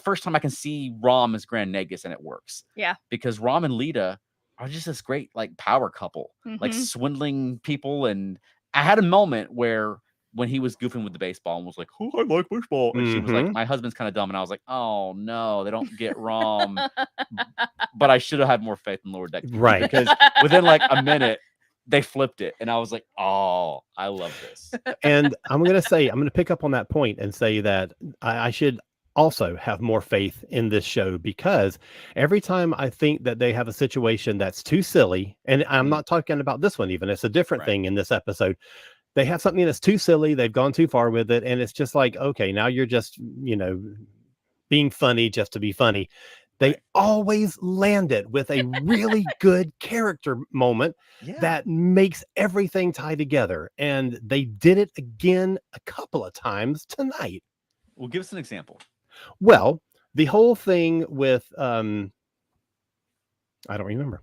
first time I can see Rom as Grand Nagus, and it works. Yeah. Because Rom and Lita are just this great like power couple, like swindling people. And I had a moment where when he was goofing with the baseball and was like, "Oh, I like baseball," and she was like, "My husband's kind of dumb," and I was like, "Oh no, they don't get Rom." But I should have had more faith in Lower Deck, Right. Because within like a minute, they flipped it, and I was like, "Oh, I love this." And I'm going to pick up on that point and say that I should also have more faith in this show, because every time I think that they have a situation that's too silly, and I'm not talking about this one even, it's a different thing in this episode. They have something that's too silly, they've gone too far with it, and it's just like, okay, now you're just, being funny just to be funny. They always land it with a really good character moment that makes everything tie together. And they did it again a couple of times tonight. Well, give us an example. Well, the whole thing with I don't remember.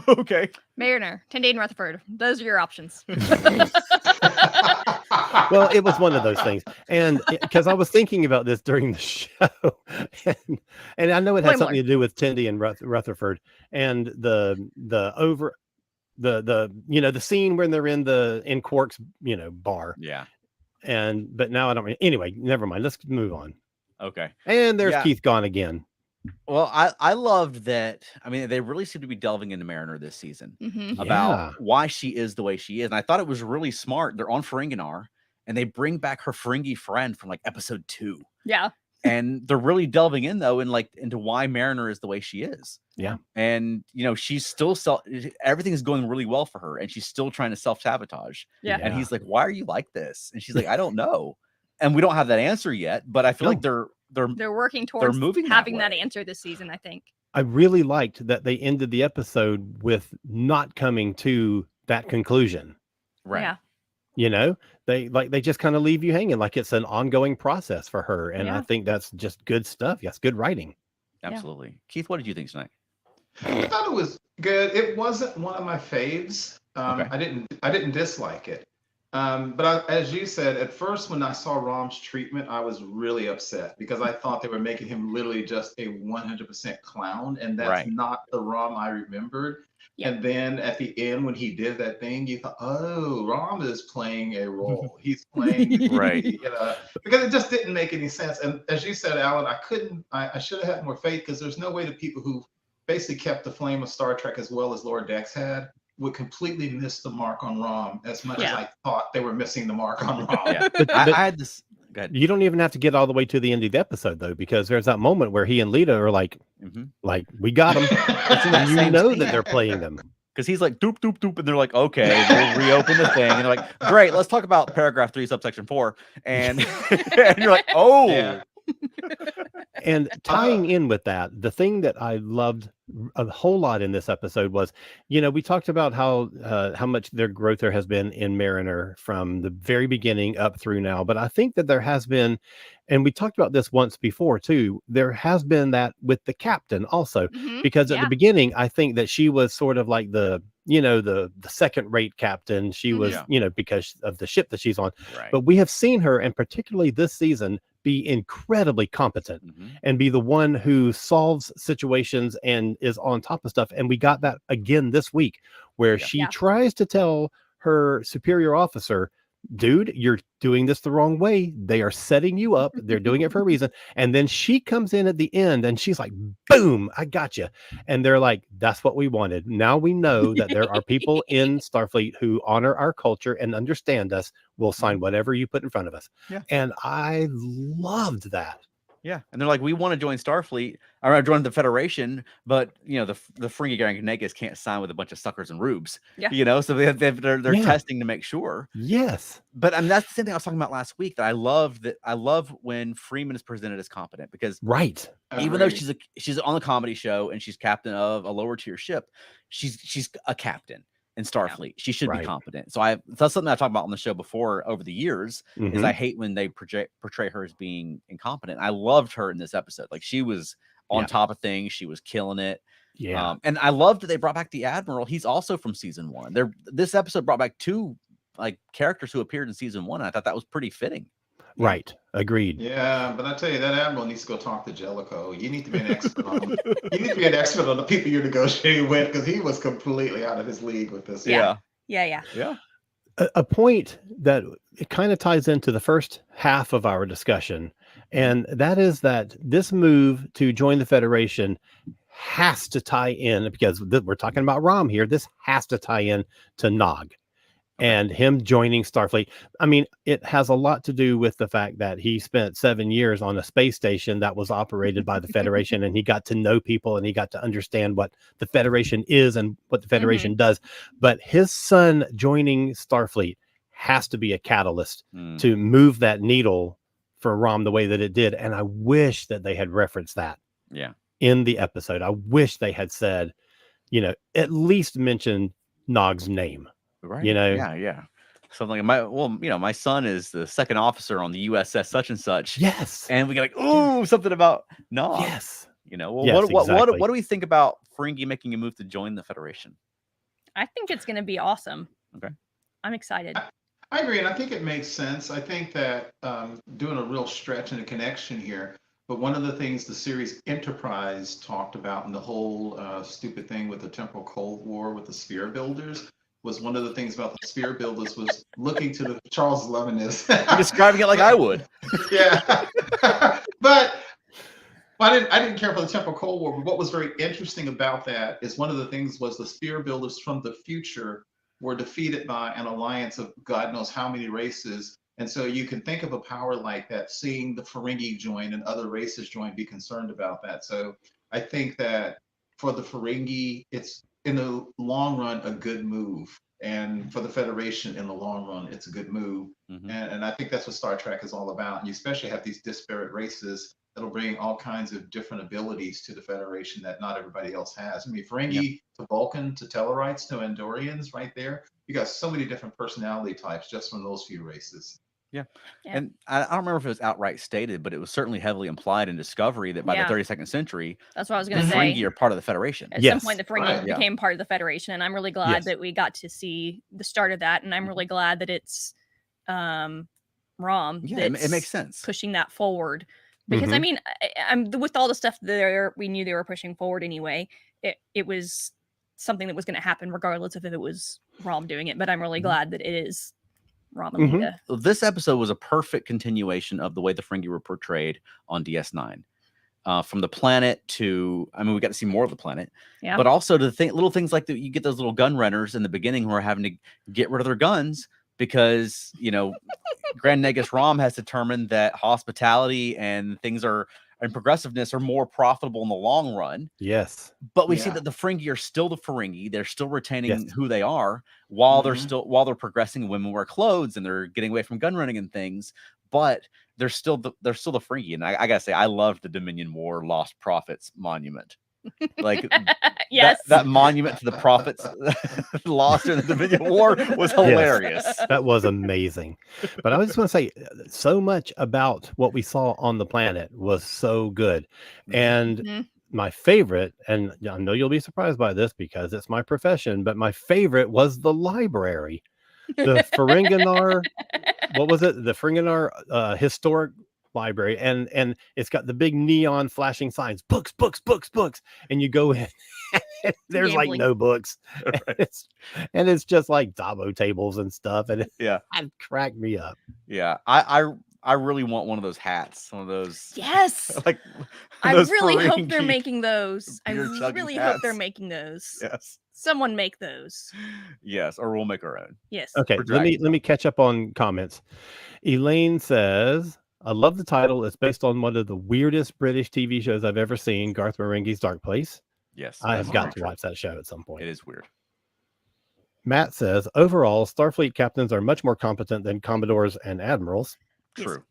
Okay. Mariner, Tendane Rutherford. Those are your options. Well, it was one of those things, and because I was thinking about this during the show, and I know it had something to do with Tendi and Rutherford, and the scene when they're in Quark's bar. Yeah. But now I don't. Anyway, never mind. Let's move on. Okay. And there's Keith gone again. Well, I loved that. I mean, they really seem to be delving into Mariner this season about why she is the way she is. And I thought it was really smart. They're on Ferenginar, and they bring back her Ferengi friend from like episode 2. Yeah. And they're really delving in though, into why Mariner is the way she is. Yeah. And she's still everything is going really well for her, and she's still trying to self-sabotage. Yeah. And he's like, "Why are you like this?" And she's like, "I don't know." And we don't have that answer yet, but I feel like they're working towards moving having that that answer this season, I think. I really liked that they ended the episode with not coming to that conclusion. Right. Yeah. They just kind of leave you hanging like it's an ongoing process for her. And I think that's just good stuff. Yes, good writing. Absolutely. Yeah. Keith, what did you think tonight? I thought it was good. It wasn't one of my faves. Okay. I didn't dislike it. But as you said, at first when I saw Rom's treatment, I was really upset because I thought they were making him literally just a 100% clown, and that's Right. not the Rom I remembered. Yeah. And then at the end, when he did that thing, you thought, "Oh, Rom is playing a role. He's playing Right. because it just didn't make any sense." And as you said, Alan, I should have had more faith because there's no way the people who basically kept the flame of Star Trek as well as Lord Dex had would completely miss the mark on Rom as much as Yeah. I thought they were missing the mark on Rom. Yeah. But, I but had this. Go ahead. you don't even have to get all the way to the end of the episode though, because there's that moment where he and Lita are like Mhm. we got them. It's in that And you same know scene. that they're playing them. Because he's like doop doop doop, and they're like, okay, we'll reopen the thing, and they're like, great, let's talk about paragraph 3, subsection 4, and, and you're like, oh, Yeah. And tying in with that, the thing that I loved a whole lot in this episode was, we talked about how much their growth there has been in Mariner from the very beginning up through now. But I think that there has been, and we talked about this once before too, there has been that with the captain also, Mhm. because at the Yeah. beginning, I think that she was sort of like the second rate captain. She was, Yeah. because of the ship that she's on. right, But we have seen her, and particularly this season, be incredibly competent Mhm. and be the one who solves situations and is on top of stuff. And we got that again this week, where Yeah. she Yeah. tries to tell her superior officer, dude, you're doing this the wrong way. They are setting you up. They're doing it for a reason. And then she comes in at the end and she's like, boom, I got you. And they're like, that's what we wanted. Now we know that there are people in Starfleet who honor our culture and understand us. We'll sign whatever you put in front of us. Yeah. And I loved that. Yeah, and they're like, we want to join Starfleet or join the Federation, but the Ferengi Negas can't sign with a bunch of suckers and rubes. Yeah. So they're Yeah. testing to make sure. Yes. But I mean, that's the same thing I was talking about last week. That I love when Freeman is presented as competent, because Right. even though Agreed. she's on the comedy show and she's captain of a lower tier ship, she's a captain in Starfleet. She should be Right. competent. So that's something I talked about on the show before over the years. Is I hate when they portray her as being incompetent. I loved her in this episode. Like, she was on Yeah. top of things. She was killing it. Yeah. And I loved that they brought back the Admiral. He's also from season 1. This episode brought back 2 like characters who appeared in season 1. And I thought that was pretty fitting. Right. Agreed. Yeah, but I tell you, that admiral needs to go talk to Jellicoe. You need to be an expert on you need to be an expert on the people you're negotiating with, because he was completely out of his league with this. Yeah. Yeah. A point that it kind of ties into the first half of our discussion, and that is that this move to join the Federation has to tie in, because we're talking about Rom here. This has to tie in to Nog and him joining Starfleet. I mean, it has a lot to do with the fact that he spent 7 years on a space station that was operated by the Federation, and he got to know people and he got to understand what the Federation is and what the Federation does. But his son joining Starfleet has to be a catalyst to move that needle for Rom the way that it did. And I wish that they had referenced that in the episode. I wish they had said, at least mention Nog's name. Right. Yeah. Something like my son is the second officer on the USS such and such. Yes. And we get like, something about Nog. Yes. Well, Yes, exactly. what do we think about Ferengi making a move to join the Federation? I think it's going to be awesome. Okay. I'm excited. I agree, and I think it makes sense. I think that doing a real stretch and a connection here, but one of the things the series Enterprise talked about, and the whole stupid thing with the temporal Cold War with the sphere builders, was one of the things about the sphere builders was looking to the Charles loving this. You're describing it like I would. Yeah, but I didn't care for the temporal Cold War. But what was very interesting about that is one of the things was the sphere builders from the future were defeated by an alliance of God knows how many races. And so you can think of a power like that, seeing the Ferengi join and other races join, be concerned about that. So I think that for the Ferengi, it's in the long run a good move. And for the Federation in the long run, it's a good move. And I think that's what Star Trek is all about. And you especially have these disparate races that'll bring all kinds of different abilities to the Federation that not everybody else has. I mean, Ferengi to Vulcan to Tellarites to Andorians, right there. You got so many different personality types just from those few races. Yeah. Yeah. And I don't remember if it was outright stated, but it was certainly heavily implied in Discovery that by the Yeah. 32nd century, That's what I was the going to say. Ferengi are part of the Federation. At some Yes. point, the Ferengi Right. Yeah. became part of the Federation, and I'm really glad Yes. that we got to see the start of that. And I'm really glad that it's Rom Yeah, it makes that's sense. pushing that forward. Because I Mhm. mean, I'm with all the stuff there, we knew they were pushing forward anyway. It was something that was going to happen regardless of if it was Rom doing it. But I'm really Mhm. glad that it is Rom and Mhm. Leeta. Well, this episode was a perfect continuation of the way the Ferengi were portrayed on DS9. From the planet to, I mean, we got to see more of the planet, Yeah. but also to think little things like that. You get those little gun runners in the beginning who are having to get rid of their guns because, you know, Grand Negus Rom has determined that hospitality and things and progressiveness are more profitable in the long run. Yes. But we see Yeah. that the Ferengi are still the Ferengi. They're still retaining Yes. who they are while Mhm. while they're progressing. Women wear clothes and they're getting away from gun running and things. But they're still the Ferengi. And I gotta say, I love the Dominion War Lost Prophets monument. Like Yes. that monument to the prophets lost in the Dominion War was hilarious. That was amazing. But I just want to say, so much about what we saw on the planet was so good. And Mhm. my favorite, and I know you'll be surprised by this because it's my profession, but my favorite was the library. The Ferenginar, what was it? The Ferenginar historic library, and it's got the big neon flashing signs, books, books, books, books, and you go in. There's like Gambling. no books, Right. and it's just like Dabo tables and stuff, and Yeah. it cracked me up. Yeah. I really want one of those hats. One of those Yes. like I those really hope they're Ferengi making those. I beer chugging really hope they're hats. making those. Yes. Someone make those. Yes. Or we'll make our own. Yes. Okay, For let me Dragon's catch up on comments. Elaine says, "I love the title. It's based on one of the weirdest British TV shows I've ever seen, Garth Marenghi's Dark Place. Yes. I that's have got very to true. watch that show at some point." It is weird. Matt says, "Overall, Starfleet captains are much more competent than commodores and admirals." Yes. True.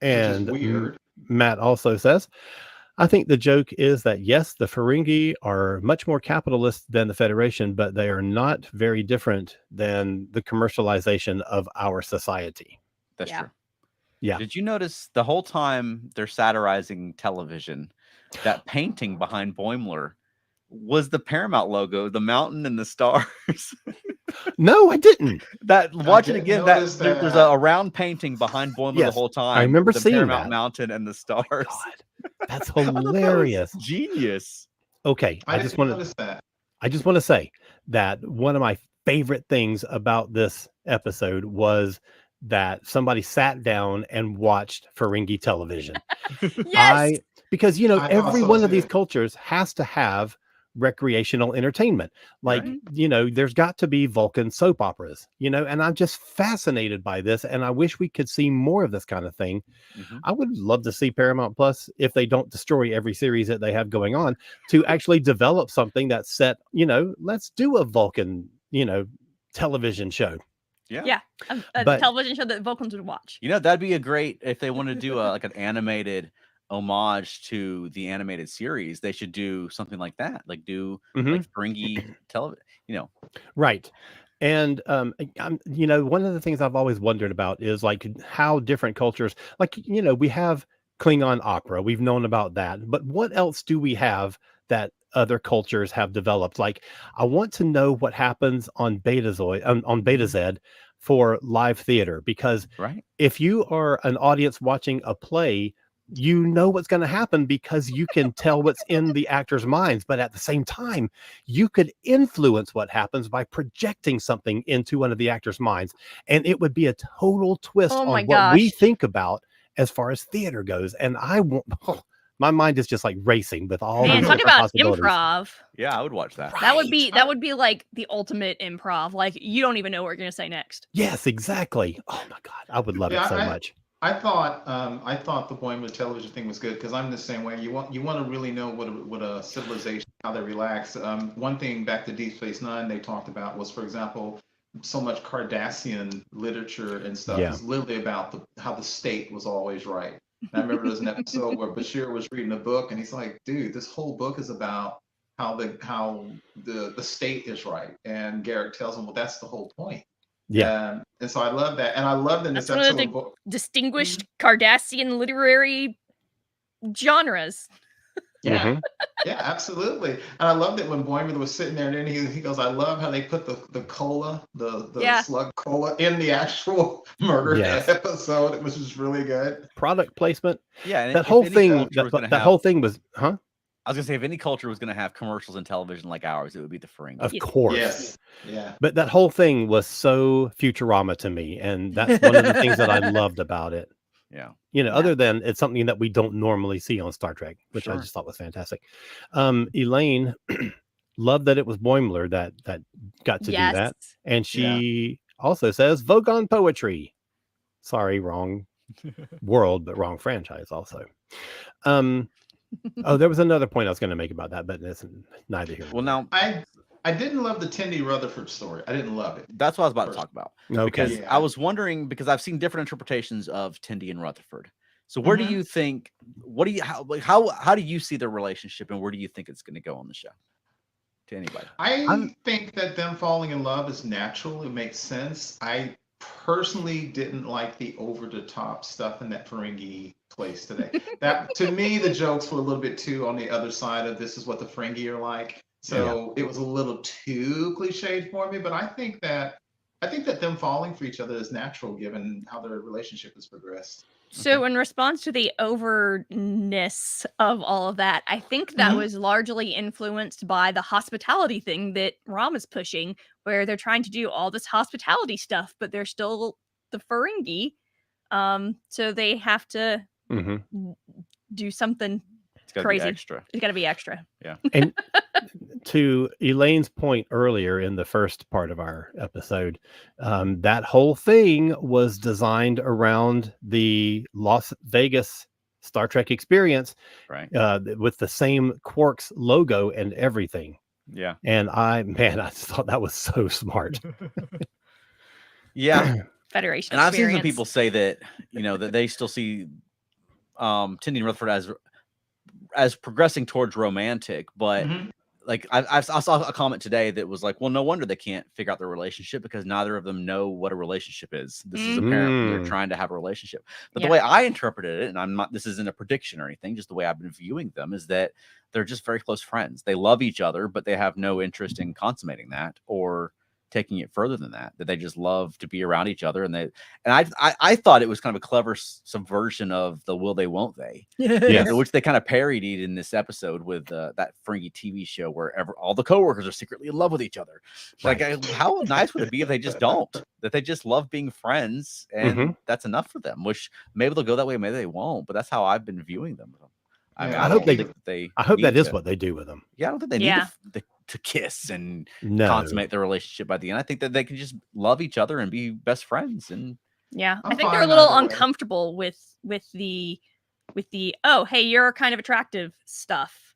And Which is weird. Matt also says, "I think the joke is that yes, the Ferengi are much more capitalist than the Federation, but they are not very different than the commercialization of our society." That's Yeah. true. Yeah. Did you notice the whole time they're satirizing television, that painting behind Boimler was the Paramount logo, the mountain and the stars. No, I didn't. Watch it didn't again. notice There's that. a round painting behind Boimler the Yes, whole time. I remember with the seeing Paramount that. Mountain and the Oh my stars. God, that's I thought that was hilarious. genius. Okay, I I just didn't want to notice that. I just want to say that one of my favorite things about this episode was that somebody sat down and watched Ferengi television. Yes. Because I thought every so one of these too. cultures has to have recreational entertainment. Like, Right. there's got to be Vulcan soap operas, and I'm just fascinated by this, and I wish we could see more of this kind of thing. Mhm. I would love to see Paramount Plus, if they don't destroy every series that they have going on, to actually develop something that's set, let's do a Vulcan, television show. Yeah. A But- television show that Vulcans would watch. You know, that'd be a great if they want to do like an animated homage to the animated series. They should do something like that. Like do Mhm. like Ferengi television. Right. And one of the things I've always wondered about is like how different cultures, like, we have Klingon opera, we've known about that, but what else do we have that other cultures have developed? Like, I want to know what happens on on Beta Z for live theater, because Right. if you are an audience watching a play, you know what's going to happen because you can tell what's in the actors' minds. But at the same time, you could influence what happens by projecting something into one of the actors' minds. And it would be a total twist Oh my on what we gosh. think about as far as theater goes. And my mind is just like racing with all Man, these talk different about possibilities. improv. Yeah, I would watch that. That would be Right. like the ultimate improv. Like you don't even know what you're gonna say next. Yes, exactly. Oh my God. I would love it Yeah, so much. I thought the Boimler television thing was good because I'm the same way. You want to really know what a civilization, how they relax. One thing back to Deep Space Nine they talked about was, for example, so much Cardassian literature and stuff Yeah. is literally about how the state was always right. And I remember there was an episode where Bashir was reading a book and he's like, "Dude, this whole book is about how the state is right." And Garrick tells him, "Well, that's the whole point. Yeah. And so I love that, and I love in this That's one of episode. the distinguished Cardassian literary genres. Yeah, Mhm. yeah, absolutely. And I loved it when Boimler was sitting there, and then he goes, "I love how they put the cola, the Yeah. slug cola, in the actual murder Yes. episode." It was just really good. Product placement. Yeah, and That if whole any thing. culture was gonna That have, whole thing was, huh? I was gonna say, if any culture was gonna have commercials and television like ours, it would be the Ferengi. Of Yes. course. Yes, yeah. But that whole thing was so Futurama to me, and that's one of the things that I loved about it. Yeah. You know, Yeah. other than it's something that we don't normally see on Star Trek, which I Sure. just thought was fantastic. Elaine loved that it was Boimler that got to do that, Yes. and she also says Vogon poetry. Sorry, wrong world, but wrong franchise also. Oh, there was another point I was going to make about that, but it's neither here. Well, nor now I didn't love the Tendi Rutherford story. I didn't love it. that's what I was about to talk about. there. Okay. Because Yeah. I was wondering, because I've seen different interpretations of Tindy and Rutherford. So where do Mhm. you think? What do you how do you see their relationship, and where do you think it's going to go on the show? To anybody? I think that them falling in love is natural. It makes sense. I personally didn't like the over the top stuff in that Ferengi place today. That to me, the jokes were a little bit too on the other side of this is what the Ferengi are like. So it was a little too cliched for me. But I think that them falling for each other is natural given how their relationship has progressed. So, in response to the overness of all of that, I think that Mhm. was largely influenced by the hospitality thing that Ram is pushing, where they're trying to do all this hospitality stuff, but they're still the Ferengi. So they have to Mhm. do something It's got to be crazy. extra. It's got to be extra. And to Elaine's point earlier in the first part of our episode, that whole thing was designed around the Las Vegas Star Trek experience, Right. with the same Quarks logo and everything. Yeah. And I just thought that was so smart. Yeah. Federation And I've seen experience. some people say that, that they still see Tindy and Rutherford as progressing towards romantic, but Mhm. like I saw a comment today that was like, well, no wonder they can't figure out their relationship because neither of them know what a relationship is. This is apparently they're trying to have a relationship. But the way I interpreted it, and this isn't a prediction or anything, just the way I've been viewing them is that they're just very close friends. They love each other, but they have no interest in consummating that or taking it further than that. That they just love to be around each other, and I thought it was kind of a clever subversion of the will they won't they, Yes. which they kind of parodied in this episode with that Ferengi TV show where all the coworkers are secretly in love with each other. Like, how nice would it be if they just don't? That they just love being friends, and that's enough for them. Which maybe they'll go that way, maybe they won't. But that's how I've been viewing them. I mean, Yeah. I hope don't think that they. I hope that need is to- what they do with them. Yeah, I don't think they need to kiss and No. consummate their relationship by the end. I think that they can just love each other and be best friends. And Yeah, I'm I think they're a fine little either way. uncomfortable with the oh, hey, you're kind of attractive stuff,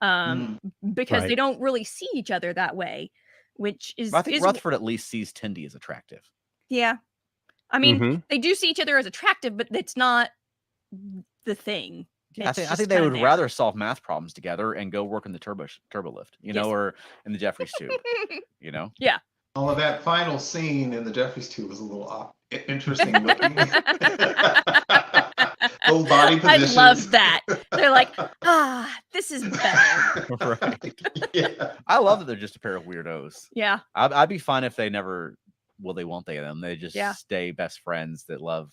because they Right. don't really see each other that way, which is I think is Rutherford at least sees Tindy as attractive. yeah. I mean, Mhm. they do see each other as attractive, but it's not the thing. Yeah, I It's think just they kinda would there. rather solve math problems together and go work in the turbo lift, Yes. or in the Jeffries tube, All of that final scene in the Jeffries tube was a little interesting looking. Those body I positions. love that. They're like, this is better. Right. Yeah. I love that they're just a pair of weirdos. Yeah. I'd be fine if they never will they won't they them. They just Yeah. stay best friends that love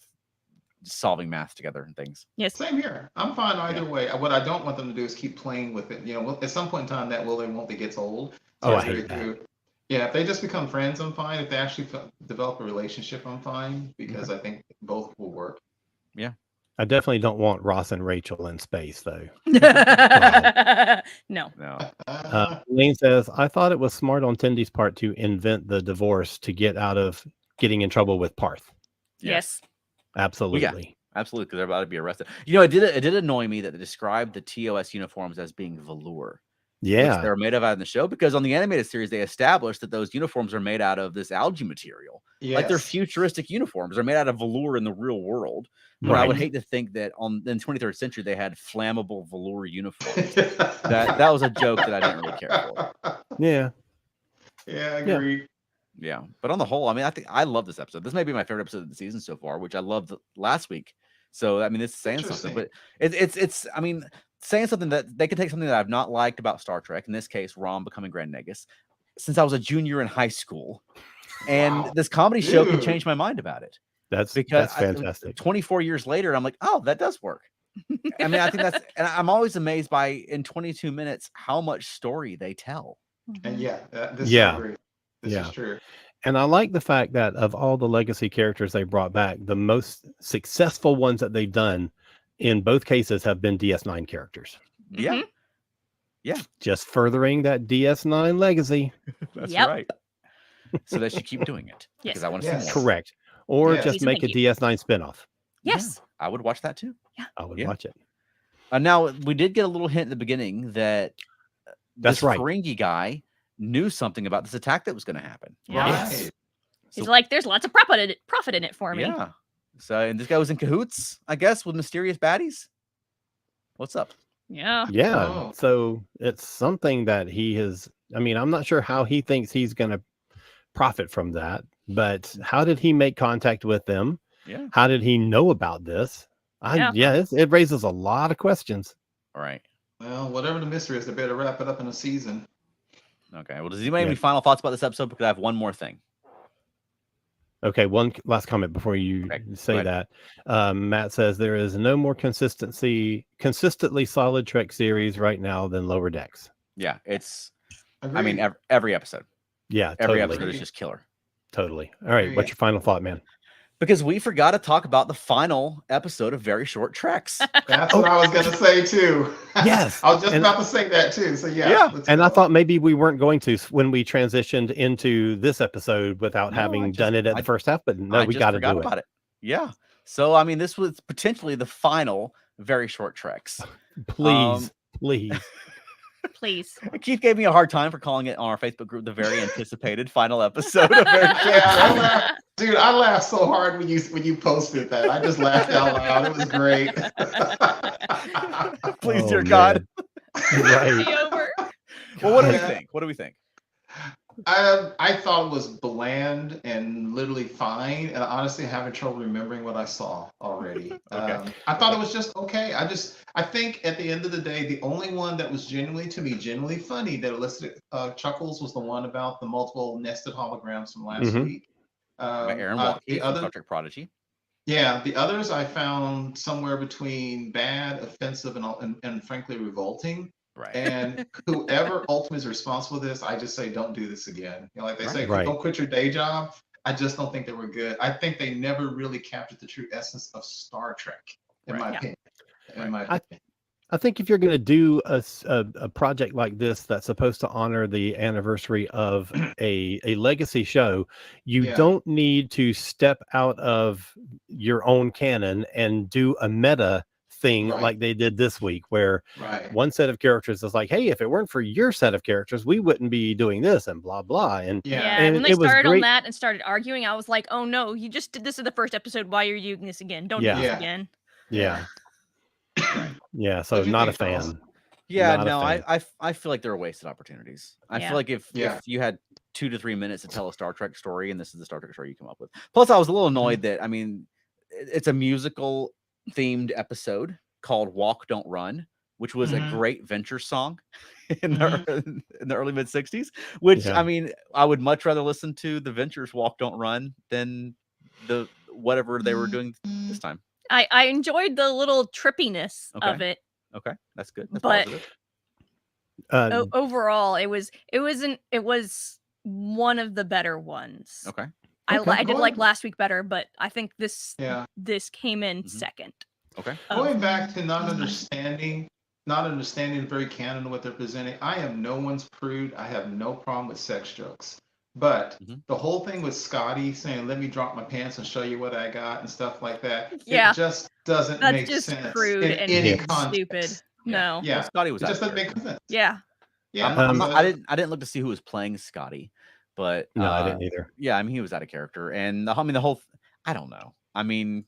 solving math together and things. Yes. Same here. I'm fine either way. What I don't want them to do is keep playing with it. At some point in time, that will they won't they gets old. Oh, I as they hate that. do- Yeah, if they just become friends, I'm fine. If they actually develop a relationship, I'm fine because I think both will work. I definitely don't want Ross and Rachel in space, though. No. No. Lane says, I thought it was smart on Tindy's part to invent the divorce to get out of getting in trouble with Parth. Yes. Absolutely. Absolutely, because they're about to be arrested. It did annoy me that they described the TOS uniforms as being velour. Which Yeah. they're made of out in the show, because on the animated series they established that those uniforms are made out of this algae material. Like they're Yes. futuristic uniforms. They're made out of velour in the real world. But I would hate to think that in 23rd century they had flammable velour uniforms. that was a joke that I didn't really care for. Yeah. Yeah, I agree. Yeah, but on the whole, I mean, I think I love this episode. This may be my favorite episode of the season so far, which I loved last week. So I mean, this is saying something, Interesting. but it's I mean, saying something that they could take something that I've not liked about Star Trek, in this case, Rom becoming Grand Negus, since I was a junior in high school, and Wow. this comedy show can Dude. change my mind about it. That's Because fantastic. 24 years later, I'm like, oh, that does work. I mean, I think that's, and I'm always amazed by in 22 minutes how much story they tell. And Mhm. yeah, this Yeah. I agree. This Yeah. is true. And I like the fact that of all the legacy characters they brought back, the most successful ones that they've done in both cases have been DS9 characters. Yeah, Just furthering that DS9 legacy. that's Yep. right. So they should keep doing it Yes. because I want to Yes. see more. Correct. Or Yeah. just Please and make a thank you. DS9 spinoff. Yes. Yeah, I would watch that too. I would Yeah. watch it. Now we did get a little hint in the beginning that That's this right. Ferengi guy knew something about this attack that was going to happen. Yeah. Yes. Right. He's So- like, there's lots of profit in it for me. Yeah. So and this guy was in cahoots, I guess, with mysterious baddies. What's up? Yeah. Yeah. Oh. So it's something that he has. I mean, I'm not sure how he thinks he's going to profit from that, but how did he make contact with them? Yeah. How did he know about this? Yeah. It raises a lot of questions. All right. Well, whatever the mystery is, they better wrap it up in a season. Okay. Well, does anybody have Yeah. any final thoughts about this episode? Because I have one more thing. Okay, one last comment before you Okay, go say ahead. that. Matt says there is no more consistently solid Trek series right now than Lower Decks. Yeah, it's. Agreed. I mean, every episode. Yeah, Every totally, episode is just killer. totally. All right, what's your final thought, man? Because we forgot to talk about the final episode of Very Short Treks. That's what I was going to say too. Yes, I was just and- about to say that too. So yeah. Yeah, let's And I go. thought maybe we weren't going to when we transitioned into this episode without No, I having just- done it at I- the first half, but no, I we just got to forgot do it. about it. Yeah. So I mean, this was potentially the final Very Short Treks. Please, please. Please. Keith gave me a hard time for calling it on our Facebook group the very anticipated final episode of Very Short Yeah, I Treks. laughed. Dude, I laughed so hard when you posted that. I just laughed out loud. It was great. Please, Oh, dear God. man. Right. Be over. Well, what do we Yeah. think? What do we think? I thought it was bland and literally fine, and honestly having trouble remembering what I saw already. Okay. I thought it was just okay. I think at the end of the day, the only one that was genuinely funny that elicited chuckles was the one about the multiple nested holograms from last Mhm. week. By Aaron The Walkie from other, Star Trek Prodigy. yeah, the others I found somewhere between bad, offensive, and frankly revolting. Right. And whoever ultimately is responsible for this, I just say, don't do this again. You know, like they say, Right. don't quit your day job. I just don't think they were good. I think they never really captured the true essence of Star Trek, in Right. my Yeah. opinion. In Right. my opinion. I think if you're going to do a project like this that's supposed to honor the anniversary of a legacy show, you Yeah. don't need to step out of your own canon and do a meta thing Right. like they did this week, where Right. one set of characters is like, hey, if it weren't for your set of characters, we wouldn't be doing this and blah, blah. And Yeah. Yeah. And when they it was started on great- that and started arguing, I was like, oh no, you just did this in the first episode. Why are you doing this again? Don't Yeah. do this Yeah. again. yeah. Yeah. So What'd you not a think, Charles? fan. Yeah, Not a no, fan. I feel like there are wasted opportunities. I Yeah. feel like if Yeah. you had 2 to 3 minutes to tell a Star Trek story, and this is the Star Trek story you come up with. Plus, I was a little annoyed that I mean, it's a musical themed episode called "Walk Don't Run," which was Mhm. a great Venture song in the early mid '60s. Which Yeah. I mean, I would much rather listen to the Ventures "Walk Don't Run" than the whatever they were doing this time. I enjoyed the little trippiness of Okay. it. Okay, that's good. That's But- positive. Overall, it was one of the better ones. Okay. Okay. I did like last week better, but I think this Yeah. came in Mhm. second. Okay. Going back to not understanding the very canon of what they're presenting, I am no one's prude. I have no problem with sex jokes. But Mhm. the whole thing with Scotty saying, let me drop my pants and show you what I got and stuff like that, Yeah. it just doesn't That's make just sense crude in and any Yeah. context. stupid. No. Yeah, Well, Scotty was it out just of doesn't make character. sense. Yeah. Yeah, I'm not- so- I didn't look to see who was playing Scotty, but No, I didn't either. yeah, I mean he was out of character, and the whole I don't know. I mean,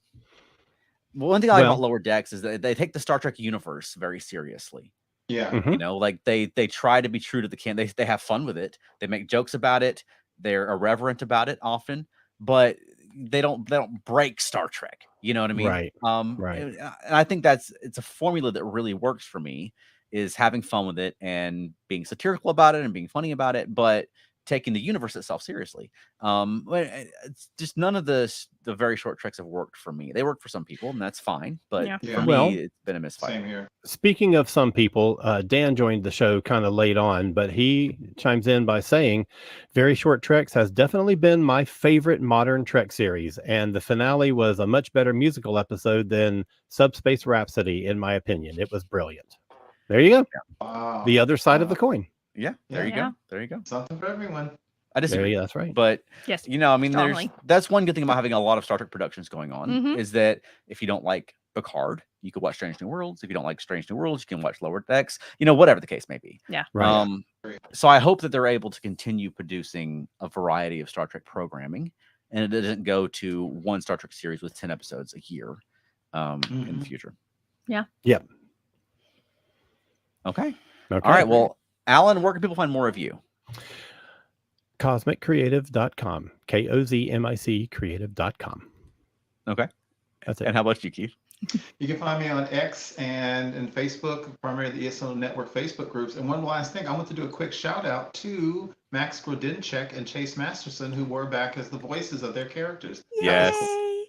one thing I like Well- about Lower Decks is that they take the Star Trek universe very seriously. Yeah, Mhm. You know, like they try to be true to the can. They have fun with it. They make jokes about it. They're irreverent about it often, but they don't break Star Trek. You know what I mean? Right. Right. And I think it's a formula that really works for me, is having fun with it and being satirical about it and being funny about it, but taking the universe itself seriously. But it's just none of the very short treks have worked for me. They work for some people, and that's fine. But Yeah. for Well, me, it's been a misfire. Same here. Speaking of some people, Dan joined the show kind of late on, but he chimes in by saying, Very Short Treks has definitely been my favorite modern Trek series, and the finale was a much better musical episode than Subspace Rhapsody, in my opinion. It was brilliant. There you go. Wow. The other side of the Wow. coin. Yeah, there you Yeah. go. There you go. Something for everyone. I disagree. That's right. But Yes. I mean, Strongly. that's one good thing about having a lot of Star Trek productions going on, Mhm. is that if you don't like Picard, you could watch Strange New Worlds. If you don't like Strange New Worlds, you can watch Lower Decks. Whatever the case may be. Yeah. Right. So I hope that they're able to continue producing a variety of Star Trek programming, and it doesn't go to one Star Trek series with 10 episodes a year in the future. Yeah. Yep. Okay. Okay. All right. Well, Alan, where can people find more of you? CosmicCreative.com. KOZMIC creative.com. Okay. That's it. And how about you, Keith? You can find me on X and Facebook, primarily the ESO Network Facebook groups. And one last thing, I want to do a quick shout out to Max Grodinchek and Chase Masterson, who were back as the voices of their characters. Yes. Yay!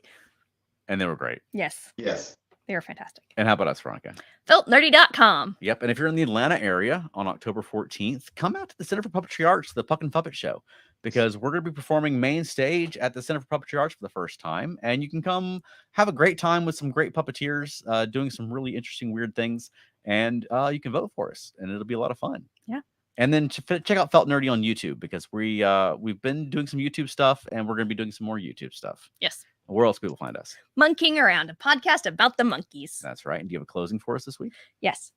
And they were great. Yes. Yes. They were fantastic. And how about us, Veronica? FeltNerdy.com. Yep. And if you're in the Atlanta area on October 14th, come out to the Center for Puppetry Arts, the Puck and Puppet Show, because we're going to be performing main stage at the Center for Puppetry Arts for the first time. And you can come have a great time with some great puppeteers doing some really interesting, weird things. And you can vote for us, and it'll be a lot of fun. Yeah. And then check out Felt Nerdy on YouTube, because we've been doing some YouTube stuff, and we're going to be doing some more YouTube stuff. Yes. Where else can people find us? Monkeying Around, a podcast about the monkeys. That's right. And do you have a closing for us this week? Yes.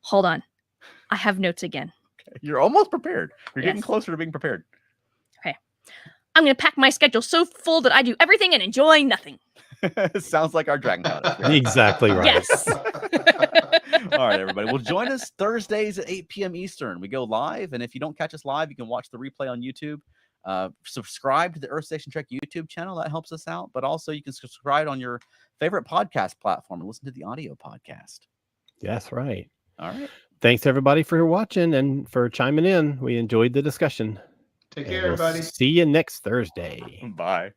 Hold on. I have notes again. You're almost prepared. You're getting Yes. closer to being prepared. I'm going to pack my schedule so full that I do everything and enjoy nothing. Sounds like our Dragon Pilot. Exactly right. Yes. All right, everybody. Well, join us Thursdays at 8 p.m. Eastern. We go live, and if you don't catch us live, you can watch the replay on YouTube. Subscribe to the Earth Station Trek YouTube channel. That helps us out. But also, you can subscribe on your favorite podcast platform and listen to the audio podcast. That's right. All right. Thanks, everybody, for watching and for chiming in. We enjoyed the discussion. Take And care, we'll everybody. see you next Thursday. Bye.